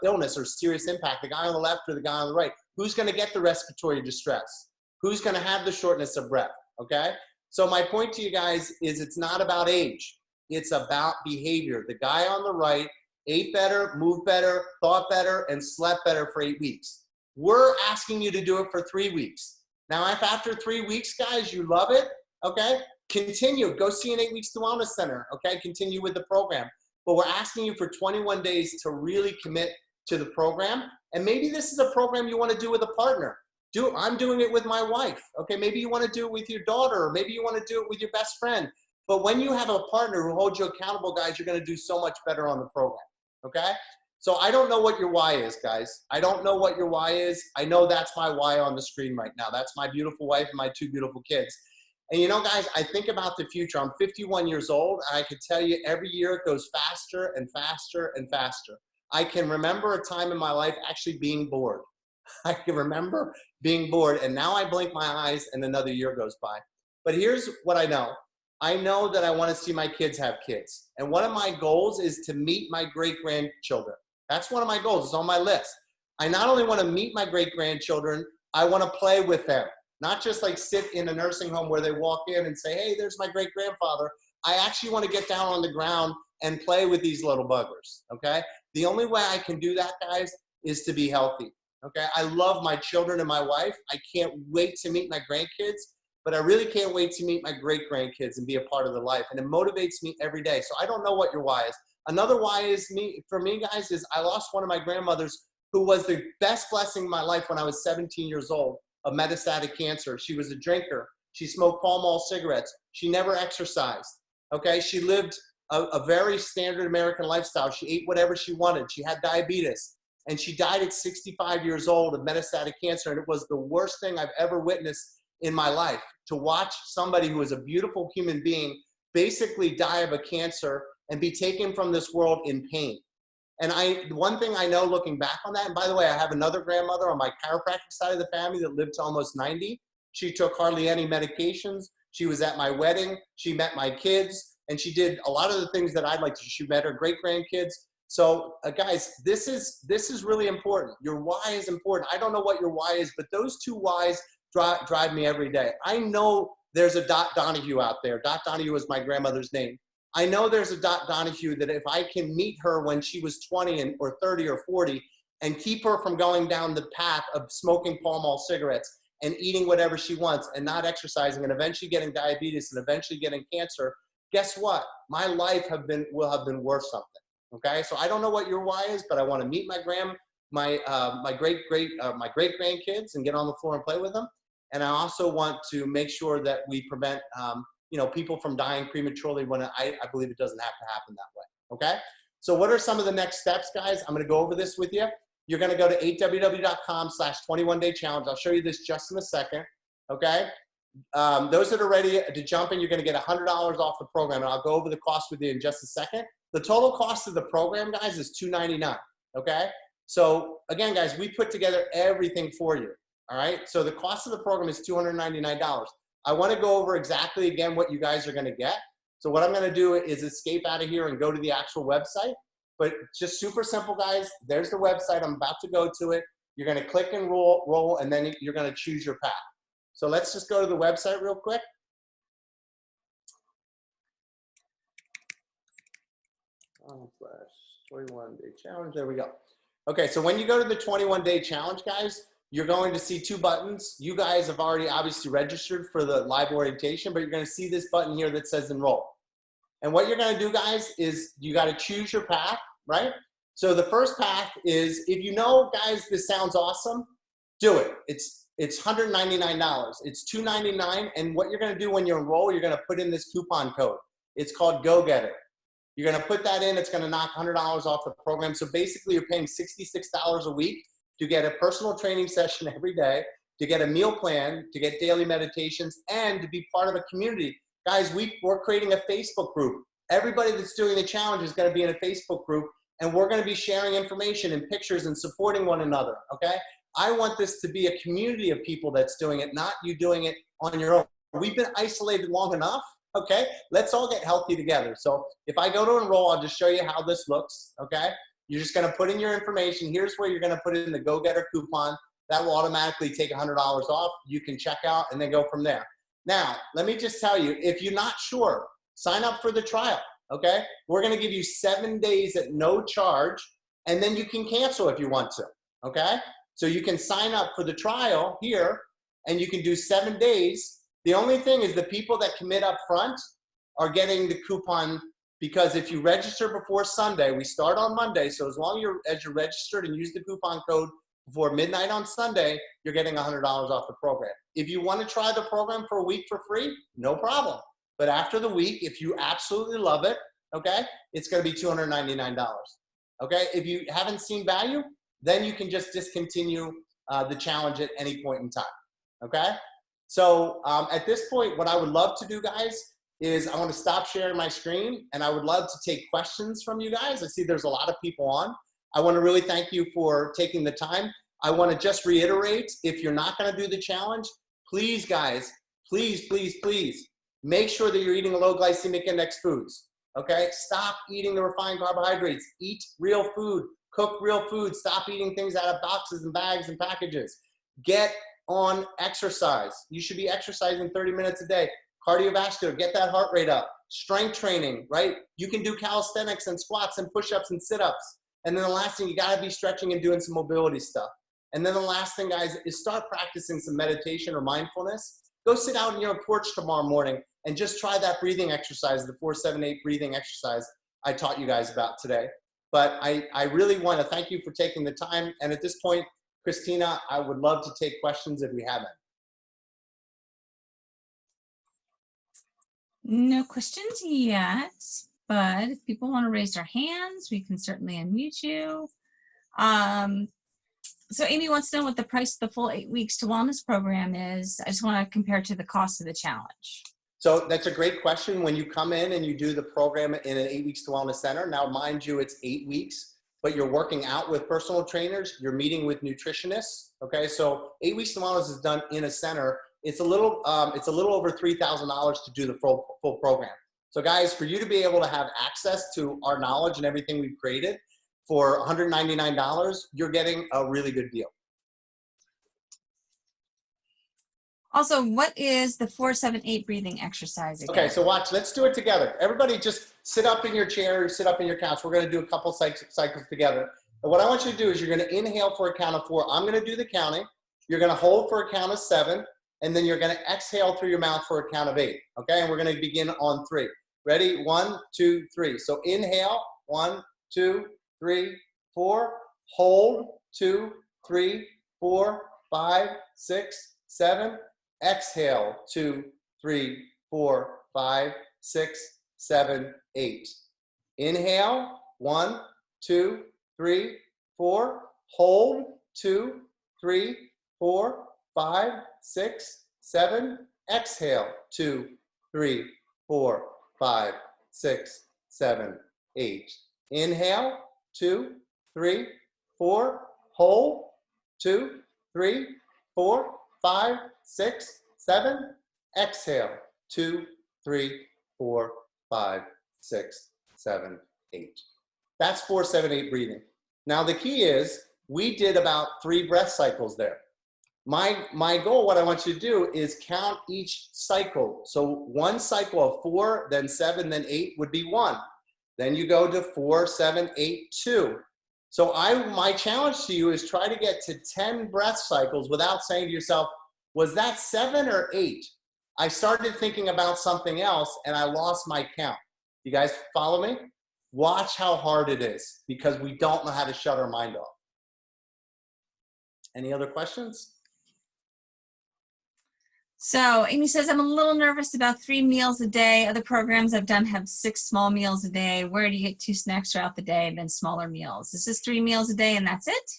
illness or serious impact? The guy on the left or the guy on the right? Who's going to get the respiratory distress? Who's going to have the shortness of breath? Okay? So my point to you guys is it's not about age. It's about behavior. The guy on the right ate better, moved better, thought better, and slept better for 8 weeks. We're asking you to do it for 3 weeks. Now, if after 3 weeks, guys, you love it, okay, continue. Go see an 8 Weeks to Wellness Center, okay? Continue with the program. But we're asking you for 21 days to really commit to the program. And maybe this is a program you want to do with a partner. I'm doing it with my wife, okay? Maybe you want to do it with your daughter, or maybe you want to do it with your best friend. But when you have a partner who holds you accountable, guys, you're going to do so much better on the program, okay? So I don't know what your why is, guys. I don't know what your why is. I know that's my why on the screen right now. That's my beautiful wife and my 2 beautiful kids. And you know, guys, I think about the future. I'm 51 years old, and I can tell you every year it goes faster and faster and faster. I can remember a time in my life actually being bored. I can remember being bored, and now I blink my eyes and another year goes by. But here's what I know. I know that I want to see my kids have kids. And one of my goals is to meet my great-grandchildren. That's one of my goals. It's on my list. I not only want to meet my great-grandchildren, I want to play with them. Not just like sit in a nursing home where they walk in and say, hey, there's my great-grandfather. I actually want to get down on the ground and play with these little buggers, okay? The only way I can do that, guys, is to be healthy, okay? I love my children and my wife. I can't wait to meet my grandkids, but I really can't wait to meet my great-grandkids and be a part of their life. And it motivates me every day. So I don't know what your why is. Another why is for me, guys, is I lost one of my grandmothers who was the best blessing in my life when I was 17 years old of metastatic cancer. She was a drinker. She smoked Pall Mall cigarettes. She never exercised, okay? She lived a very standard American lifestyle. She ate whatever she wanted. She had diabetes. And she died at 65 years old of metastatic cancer. And it was the worst thing I've ever witnessed in my life, to watch somebody who was a beautiful human being basically die of a cancer and be taken from this world in pain. And one thing I know looking back on that, and by the way, I have another grandmother on my chiropractic side of the family that lived to almost 90. She took hardly any medications. She was at my wedding. She met my kids, and she did a lot of the things that I'd like to. She met her great-grandkids. So guys, this is really important. Your why is important. I don't know what your why is, but those two whys drive me every day. I know there's a Dot Donahue out there. Dot Donahue is my grandmother's name. I know there's a Dot Donahue that if I can meet her when she was 20 or 30 or 40 and keep her from going down the path of smoking Pall Mall cigarettes and eating whatever she wants and not exercising and eventually getting diabetes and eventually getting cancer, guess what? My life will have been worth something. Okay, so I don't know what your why is, but I want to meet my great grandkids and get on the floor and play with them. And I also want to make sure that we prevent people from dying prematurely when I believe it doesn't have to happen that way. Okay, so what are some of the next steps, guys? I'm going to go over this with you. You're going to go to 8ww.com/21day challenge. I'll show you this just in a second. Okay. Those that are ready to jump in, you're going to get $100 off the program, and I'll go over the cost with you in just a second. The total cost of the program, guys, is $299. Okay. So again, guys, we put together everything for you. All right. So the cost of the program is $299. I want to go over exactly again what you guys are going to get. So what I'm going to do is escape out of here and go to the actual website. But just super simple, guys. There's the website. I'm about to go to it. You're going to click and roll, and then you're going to choose your path. So let's just go to the website real quick. /21day challenge. There we go. Okay, so when you go to the 21-day challenge, guys, you're going to see 2 buttons. You guys have already obviously registered for the live orientation, but you're going to see this button here that says enroll. And what you're going to do, guys, is you got to choose your path, right? So the first path is, if you know, guys, this sounds awesome, do it. It's $199. It's $299. And what you're going to do when you enroll, you're going to put in this coupon code. It's called GoGetter. You're going to put that in. It's going to knock $100 off the program. So basically, you're paying $66 a week to get a personal training session every day, to get a meal plan, to get daily meditations, and to be part of a community. Guys, we're creating a Facebook group. Everybody that's doing the challenge is going to be in a Facebook group, and we're going to be sharing information and pictures and supporting one another, okay? I want this to be a community of people that's doing it, not you doing it on your own. We've been isolated long enough, okay? Let's all get healthy together. So if I go to enroll, I'll just show you how this looks, okay? You're just gonna put in your information. Here's where you're gonna put in the Go-Getter coupon. That will automatically take $100 off. You can check out and then go from there. Now, let me just tell you, if you're not sure, sign up for the trial, okay? We're gonna give you 7 days at no charge, and then you can cancel if you want to, okay? So you can sign up for the trial here, and you can do 7 days. The only thing is the people that commit up front are getting the coupon, because if you register before Sunday, we start on Monday, so as long as you're registered and use the coupon code before midnight on Sunday, you're getting $100 off the program. If you want to try the program for a week for free, no problem. But after the week, if you absolutely love it, okay, it's going to be $299. Okay, if you haven't seen value, then you can just discontinue the challenge at any point in time. Okay, so at this point, what I would love to do, guys, is I want to stop sharing my screen, and I would love to take questions from you guys. I see there's a lot of people on. I want to really thank you for taking the time. I want to just reiterate, if you're not going to do the challenge, please, guys, please, please, please, make sure that you're eating low glycemic index foods. Okay, stop eating the refined carbohydrates. Eat real food. Cook real food. Stop eating things out of boxes and bags and packages. Get on exercise. You should be exercising 30 minutes a day. Cardiovascular, get that heart rate up. Strength training, right? You can do calisthenics and squats and push-ups and sit-ups. And then the last thing, you gotta be stretching and doing some mobility stuff. And then the last thing, guys, is start practicing some meditation or mindfulness. Go sit out on your porch tomorrow morning and just try that breathing exercise, the 4-7-8 breathing exercise I taught you guys about today. But I really want to thank you for taking the time. And at this point, Christina, I would love to take questions if we have any. No questions yet, but if people want to raise their hands, we can certainly unmute you. So Amy wants to know what the price of the full 8 weeks to wellness program is. I just want to compare to the cost of the challenge. So that's a great question. When you come in and you do the program in an 8 weeks to wellness center, now mind you, it's 8 weeks, but you're working out with personal trainers, you're meeting with nutritionists. Okay, so 8 weeks to wellness is done in a center. It's a little over $3,000 to do the full program. So guys, for you to be able to have access to our knowledge and everything we've created for $199, you're getting a really good deal. Also, what is the 4-7-8 breathing exercise again? Okay, so watch, let's do it together. Everybody just sit up in your chair, sit up in your couch. We're gonna do a couple cycles together. And what I want you to do is you're gonna inhale for a count of 4. I'm gonna do the counting. You're gonna hold for a count of 7, and then you're gonna exhale through your mouth for a count of 8, okay? And we're gonna begin on 3. Ready? 1, 2, 3. So inhale, 1, 2, 3, 4. Hold, 2, 3, 4, 5, 6, 7. Exhale, 2, 3, 4, 5, 6, 7, 8. Inhale, 1, 2, 3, 4. Hold, 2, 3, 4, 5, 6, 7. Exhale, 2, 3, 4, 5, 6, 7, 8. Inhale, 2, 3, 4. Hold, 2, 3, 4, 5, 6, 7. Exhale, 2, 3, 4, 5, 6, 7, 8. That's 4-7-8 breathing. Now the key is we did about 3 breath cycles there. My goal, what I want you to do is count each cycle. So one cycle of 4, then 7, then 8 would be 1. Then you go to 4, 7, 8, 2. So my challenge to you is try to get to 10 breath cycles without saying to yourself, was that 7 or 8? I started thinking about something else and I lost my count. You guys follow me? Watch how hard it is because we don't know how to shut our mind off. Any other questions? So Amy says, I'm a little nervous about 3 meals a day. Other programs I've done have 6 small meals a day. Where do you get 2 snacks throughout the day and then smaller meals? Is this 3 meals a day and that's it?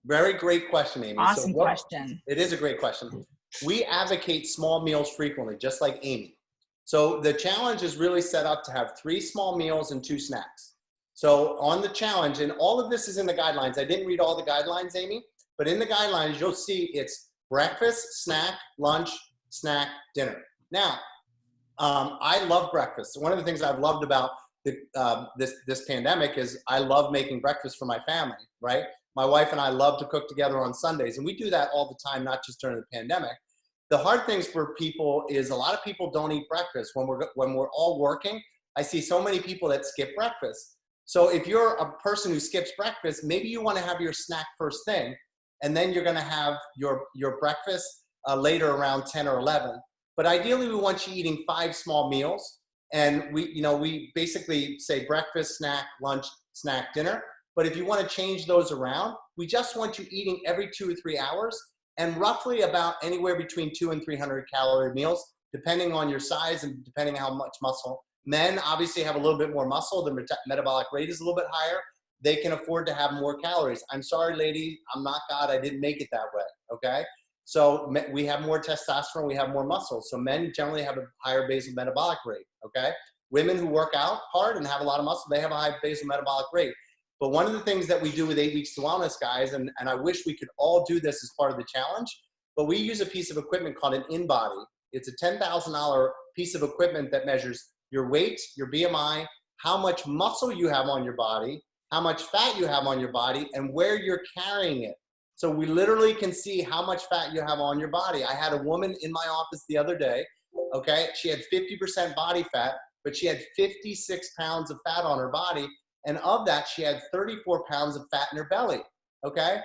Very great question, Amy. Awesome question. It is a great question. We advocate small meals frequently, just like Amy. So the challenge is really set up to have 3 small meals and 2 snacks. So on the challenge, and all of this is in the guidelines. I didn't read all the guidelines, Amy, but in the guidelines, you'll see it's breakfast, snack, lunch, snack, dinner. Now, I love breakfast. One of the things I've loved about this pandemic is I love making breakfast for my family, right? My wife and I love to cook together on Sundays, and we do that all the time, not just during the pandemic. The hard things for people is a lot of people don't eat breakfast. When we're all working, I see so many people that skip breakfast. So if you're a person who skips breakfast, maybe you want to have your snack first thing, and then you're going to have your breakfast later around 10 or 11. But ideally, we want you eating 5 small meals. And we basically say breakfast, snack, lunch, snack, dinner. But if you want to change those around, we just want you eating every 2 or 3 hours and roughly about anywhere between 200 and 300 calorie meals, depending on your size and depending on how much muscle. Men obviously have a little bit more muscle. The metabolic rate is a little bit higher. They can afford to have more calories. I'm sorry, lady, I'm not God. I didn't make it that way, okay? So we have more testosterone, we have more muscle. So men generally have a higher basal metabolic rate, okay? Women who work out hard and have a lot of muscle, they have a high basal metabolic rate. But one of the things that we do with 8 Weeks to Wellness, guys, and I wish we could all do this as part of the challenge, but we use a piece of equipment called an InBody. It's a $10,000 piece of equipment that measures your weight, your BMI, how much muscle you have on your body, how much fat you have on your body, and where you're carrying it. So we literally can see how much fat you have on your body. I had a woman in my office the other day, okay? She had 50% body fat, but she had 56 pounds of fat on her body. And of that, she had 34 pounds of fat in her belly, okay?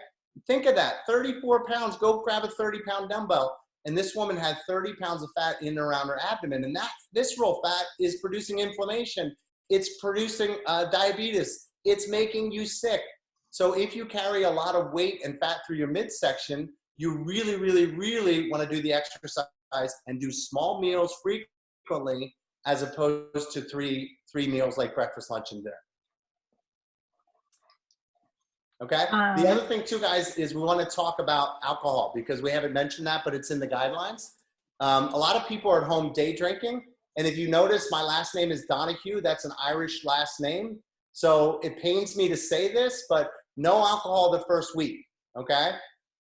Think of that, 34 pounds, go grab a 30-pound dumbbell. And this woman had 30 pounds of fat in and around her abdomen. And that visceral fat is producing inflammation. It's producing diabetes. It's making you sick. So if you carry a lot of weight and fat through your midsection, you really, really, really want to do the exercise and do small meals frequently as opposed to three meals like breakfast, lunch, and dinner. Okay? The other thing too, guys, is we want to talk about alcohol because we haven't mentioned that, but it's in the guidelines. A lot of people are at home day drinking. And if you notice, my last name is Donahue. That's an Irish last name. So it pains me to say this, but no alcohol the first week, okay?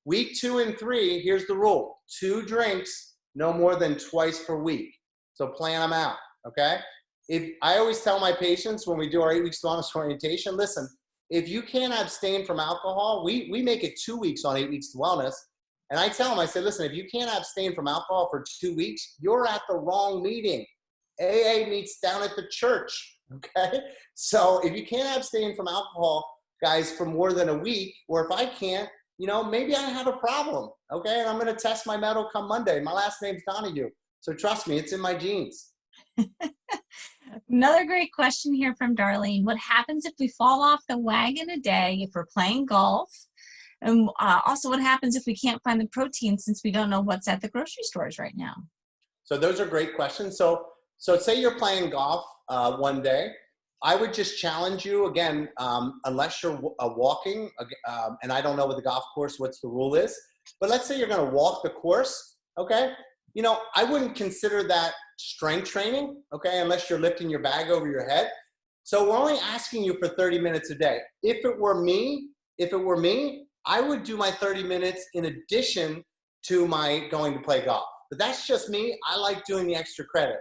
Week 2 and 3, here's the rule. 2 drinks, no more than twice per week. So plan them out, okay? I always tell my patients when we do our 8 Weeks to Wellness orientation, listen, if you can't abstain from alcohol, we make it 2 weeks on 8 Weeks to Wellness. And I tell them, I say, listen, if you can't abstain from alcohol for 2 weeks, you're at the wrong meeting. AA meets down at the church, okay? So if you can't abstain from alcohol, guys, for more than a week, or if I can't, maybe I have a problem, okay? And I'm gonna test my mettle come Monday. My last name's Donahue. So trust me, it's in my genes. Another great question here from Darlene. What happens if we fall off the wagon a day if we're playing golf? And also what happens if we can't find the protein since we don't know what's at the grocery stores right now? So those are great questions. So say you're playing golf one day. I would just challenge you again, unless you're walking, and I don't know what the golf course, what's the rule is, but let's say you're going to walk the course, okay? I wouldn't consider that strength training, okay, unless you're lifting your bag over your head. So we're only asking you for 30 minutes a day. If it were me, I would do my 30 minutes in addition to my going to play golf. But that's just me. I like doing the extra credit.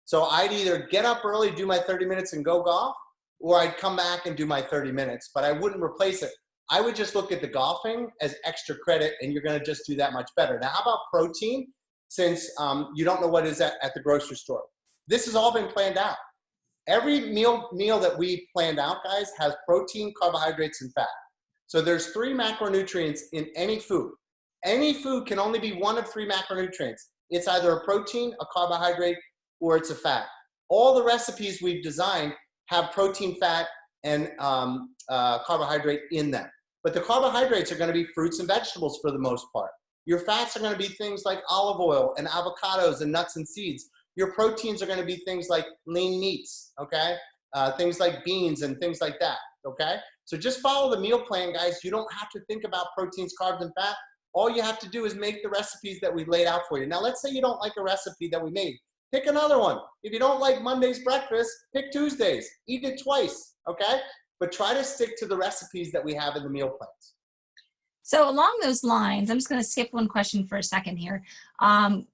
So I'd either get up early, do my 30 minutes and go golf, or I'd come back and do my 30 minutes, but I wouldn't replace it. I would just look at the golfing as extra credit and you're gonna just do that much better. Now, how about protein? Since you don't know what is at the grocery store. This has all been planned out. Every meal that we planned out, guys, has protein, carbohydrates, and fat. So there's 3 macronutrients in any food. Any food can only be one of 3 macronutrients. It's either a protein, a carbohydrate, or it's a fat. All the recipes we've designed have protein, fat, and carbohydrate in them. But the carbohydrates are gonna be fruits and vegetables for the most part. Your fats are gonna be things like olive oil and avocados and nuts and seeds. Your proteins are gonna be things like lean meats, okay? Things like beans and things like that, okay? So just follow the meal plan, guys. You don't have to think about proteins, carbs, and fat. All you have to do is make the recipes that we've laid out for you. Now, let's say you don't like a recipe that we made. Pick another one. If you don't like Monday's breakfast, pick Tuesdays. Eat it twice, okay? But try to stick to the recipes that we have in the meal plans. So along those lines, I'm just going to skip one question for a second here.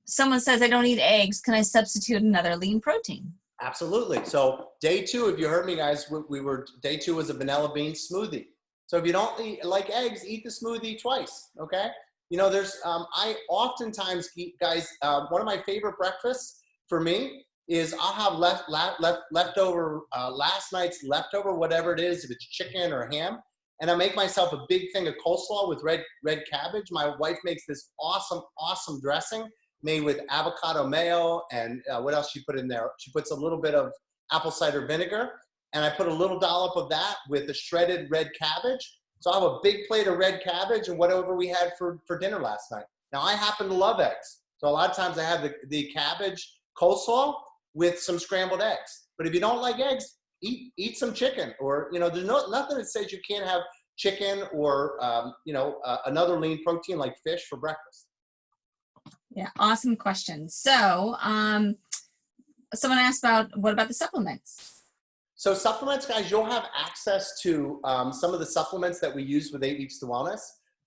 Someone says, I don't eat eggs. Can I substitute another lean protein? Absolutely. So day 2, if you heard me guys, day 2 was a vanilla bean smoothie. So if you don't like eggs, eat the smoothie twice. Okay. You know, I oftentimes eat, guys, one of my favorite breakfasts for me is I'll have leftover, last night's leftover, whatever it is, if it's chicken or ham. And I make myself a big thing of coleslaw with red cabbage. My wife makes this awesome dressing made with avocado mayo and what else she put in there? She puts a little bit of apple cider vinegar, and I put a little dollop of that with the shredded red cabbage. So I have a big plate of red cabbage and whatever we had for dinner last night. Now I happen to love eggs. So a lot of times I have the cabbage coleslaw with some scrambled eggs. But if you don't like eggs, eat some chicken, or, you know, there's nothing that says you can't have chicken or, another lean protein like fish for breakfast. Yeah, awesome question. So someone asked what about the supplements? So supplements, guys, you'll have access to some of the supplements that we use with 8 Weeks to Wellness.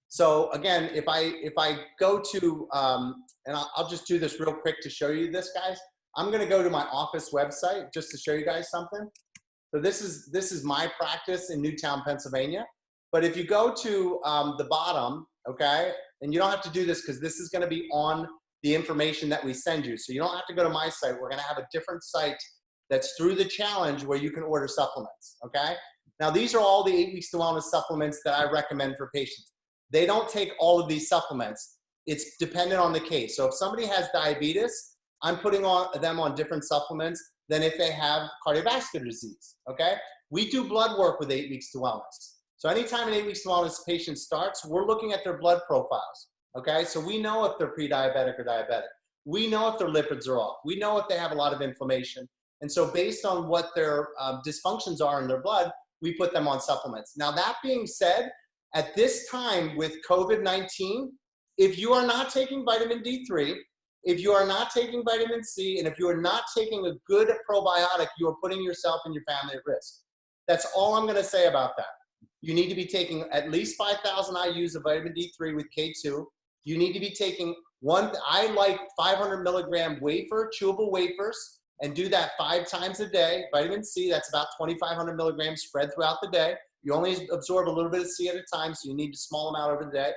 So again, if I go to, and I'll just do this real quick to show you this, guys. I'm going to go to my office website just to show you guys something. So this is my practice in Newtown, Pennsylvania. But if you go to the bottom, okay, and you don't have to do this because this is going to be on the information that we send you. So you don't have to go to my site. We're going to have a different site that's through the challenge where you can order supplements, okay? Now, these are all the 8 Weeks to Wellness supplements that I recommend for patients. They don't take all of these supplements. It's dependent on the case. So if somebody has diabetes, I'm putting them on different supplements than if they have cardiovascular disease, okay? We do blood work with 8 Weeks to Wellness. So anytime an 8 Weeks to Wellness patient starts, we're looking at their blood profiles, okay? So we know if they're pre-diabetic or diabetic. We know if their lipids are off. We know if they have a lot of inflammation. And so based on what their dysfunctions are in their blood, we put them on supplements. Now, that being said, at this time with COVID-19, if you are not taking vitamin D3, if you are not taking vitamin C, and if you are not taking a good probiotic, you are putting yourself and your family at risk. That's all I'm going to say about that. You need to be taking at least 5,000 IUs of vitamin D3 with K2. You need to be taking I like 500 milligram chewable wafers, and do that 5 times a day. Vitamin C, that's about 2,500 milligrams spread throughout the day. You only absorb a little bit of C at a time, so you need a small amount over the day.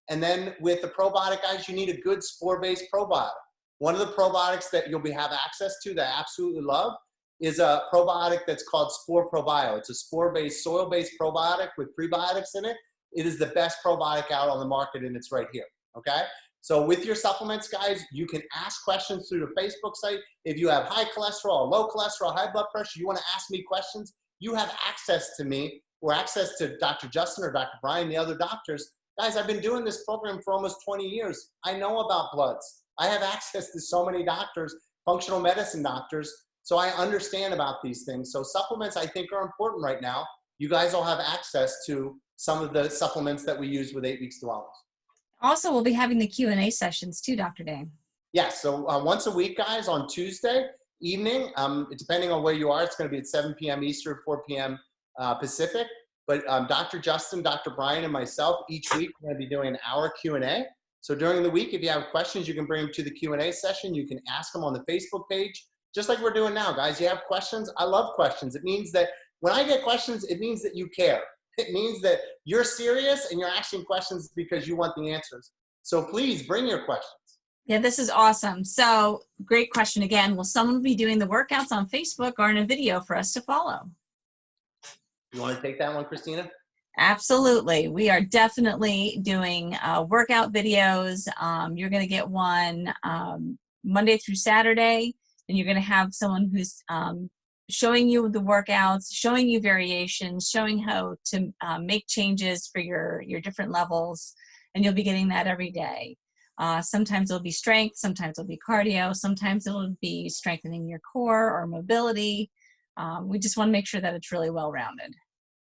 And then with the probiotic, guys, you need a good spore-based probiotic. One of the probiotics that you'll have access to that I absolutely love is a probiotic that's called Spore Probio. It's a spore-based, soil-based probiotic with prebiotics in it. It is the best probiotic out on the market, and it's right here, okay? So with your supplements, guys, you can ask questions through the Facebook site. If you have high cholesterol, low cholesterol, high blood pressure, you want to ask me questions, you have access to me or access to Dr. Justin or Dr. Brian, the other doctors. Guys, I've been doing this program for almost 20 years. I know about bloods. I have access to so many doctors, functional medicine doctors, so I understand about these things. So supplements, I think, are important right now. You guys will have access to some of the supplements that we use with 8 Weeks to Wellness. Also, we'll be having the Q&A sessions too, Dr. Day. Yes, so once a week, guys, on Tuesday evening, depending on where you are, it's going to be at 7 p.m. Eastern, 4 p.m. Pacific. But Dr. Justin, Dr. Brian, and myself, each week, we're going to be doing an hour Q&A. So during the week, if you have questions, you can bring them to the Q&A session. You can ask them on the Facebook page, just like we're doing now, guys. You have questions? I love questions. It means that when I get questions, it means that you care. It means that you're serious and you're asking questions because you want the answers. So please bring your questions. Yeah, this is awesome. So great question again. Will someone be doing the workouts on Facebook or in a video for us to follow? You want to take that one, Christina? Absolutely. We are definitely doing workout videos. You're going to get one Monday through Saturday, and you're going to have someone who's showing you the workouts, showing you variations, showing how to make changes for your different levels, and you'll be getting that every day. Sometimes it'll be strength, sometimes it'll be cardio, sometimes it'll be strengthening your core or mobility. We just want to make sure that it's really well-rounded.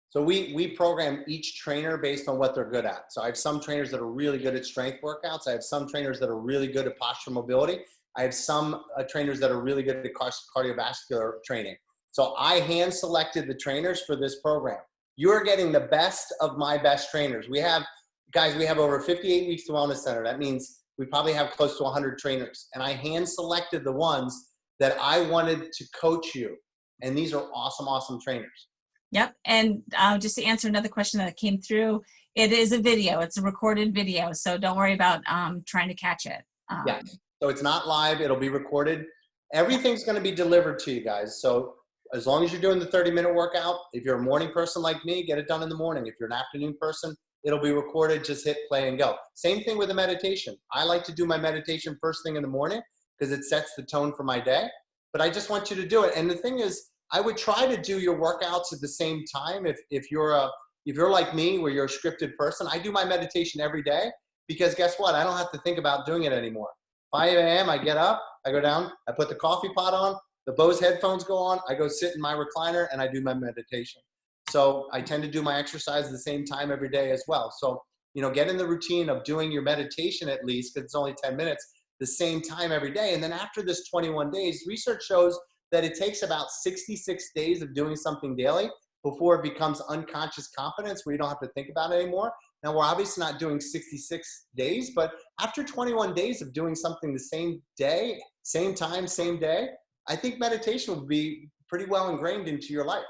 So we program each trainer based on what they're good at. So I have some trainers that are really good at strength workouts. I have some trainers that are really good at posture mobility. I have some trainers that are really good at cardiovascular training. So I hand selected the trainers for this program. You are getting the best of my best trainers. We have, Guys, we have over 58 weeks to Wellness Center. That means we probably have close to 100 trainers. And I hand selected the ones that I wanted to coach you. And these are awesome, awesome trainers. Yep. And just to answer another question that came through, it is a video. It's a recorded video. So don't worry about trying to catch it. Yeah. So it's not live. It'll be recorded. Everything's going to be delivered to you guys. So as long as you're doing the 30-minute workout, if you're a morning person like me, get it done in the morning. If you're an afternoon person, it'll be recorded. Just hit play and go. Same thing with the meditation. I like to do my meditation first thing in the morning because it sets the tone for my day. But I just want you to do it. And the thing is, I would try to do your workouts at the same time. If you're like me, where you're a scripted person, I do my meditation every day because guess what? I don't have to think about doing it anymore. 5 a.m. I get up, I go down, I put the coffee pot on, the Bose headphones go on, I go sit in my recliner and I do my meditation. So I tend to do my exercise at the same time every day as well. So, get in the routine of doing your meditation at least, because it's only 10 minutes, the same time every day. And then after this 21 days, research shows that it takes about 66 days of doing something daily before it becomes unconscious competence where you don't have to think about it anymore. Now, we're obviously not doing 66 days, but after 21 days of doing something the same day, same time, same day, I think meditation will be pretty well ingrained into your life.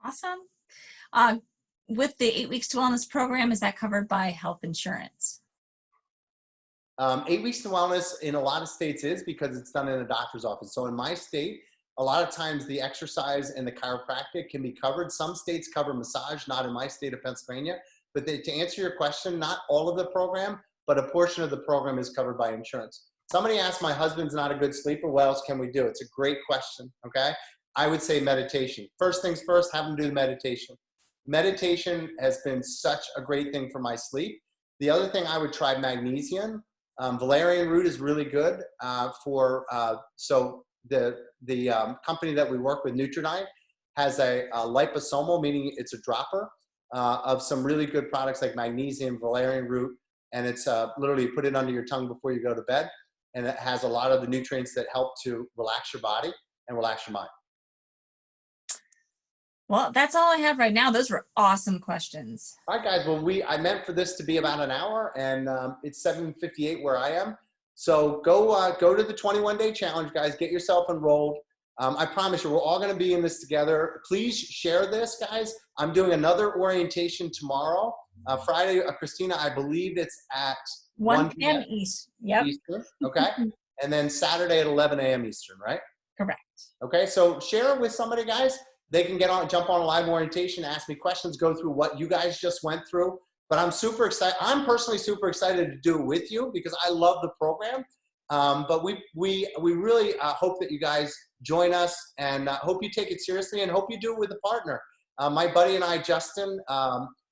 Awesome. With the 8 Weeks to Wellness program, is that covered by health insurance? 8 Weeks to Wellness in a lot of states is because it's done in a doctor's office. So in my state, a lot of times the exercise and the chiropractic can be covered. Some states cover massage, not in my state of Pennsylvania. But to answer your question, not all of the program, but a portion of the program is covered by insurance. Somebody asked, my husband's not a good sleeper. What else can we do? It's a great question, okay? I would say meditation. First things first, have them do the meditation. Meditation has been such a great thing for my sleep. The other thing, I would try magnesium. Valerian root is really good so the company that we work with, Nutridyne, has a liposomal, meaning it's a dropper of some really good products like magnesium, valerian root, and it's literally put it under your tongue before you go to bed, and it has a lot of the nutrients that help to relax your body and relax your mind. Well, that's all I have right now. Those were awesome questions. All right, guys. Well, I meant for this to be about an hour, and it's 7:58 where I am. So go to the 21-day challenge, guys. Get yourself enrolled. I promise you, we're all going to be in this together. Please share this, guys. I'm doing another orientation tomorrow, Friday. Christina, I believe it's at 1 p.m. Eastern. Okay. And then Saturday at 11 a.m. Eastern, right? Correct. Okay. So share it with somebody, guys. They can jump on a live orientation, ask me questions, go through what you guys just went through. But I'm super excited. I'm personally super excited to do it with you because I love the program. But we really hope that you guys join us, and hope you take it seriously, and hope you do it with a partner. My buddy and I, Justin,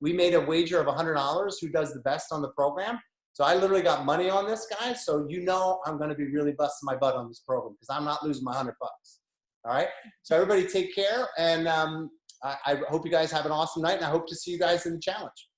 we made a wager of $100 who does the best on the program. So I literally got money on this, guys. So I'm going to be really busting my butt on this program because I'm not losing my $100. All right. So everybody take care. And I hope you guys have an awesome night, and I hope to see you guys in the challenge.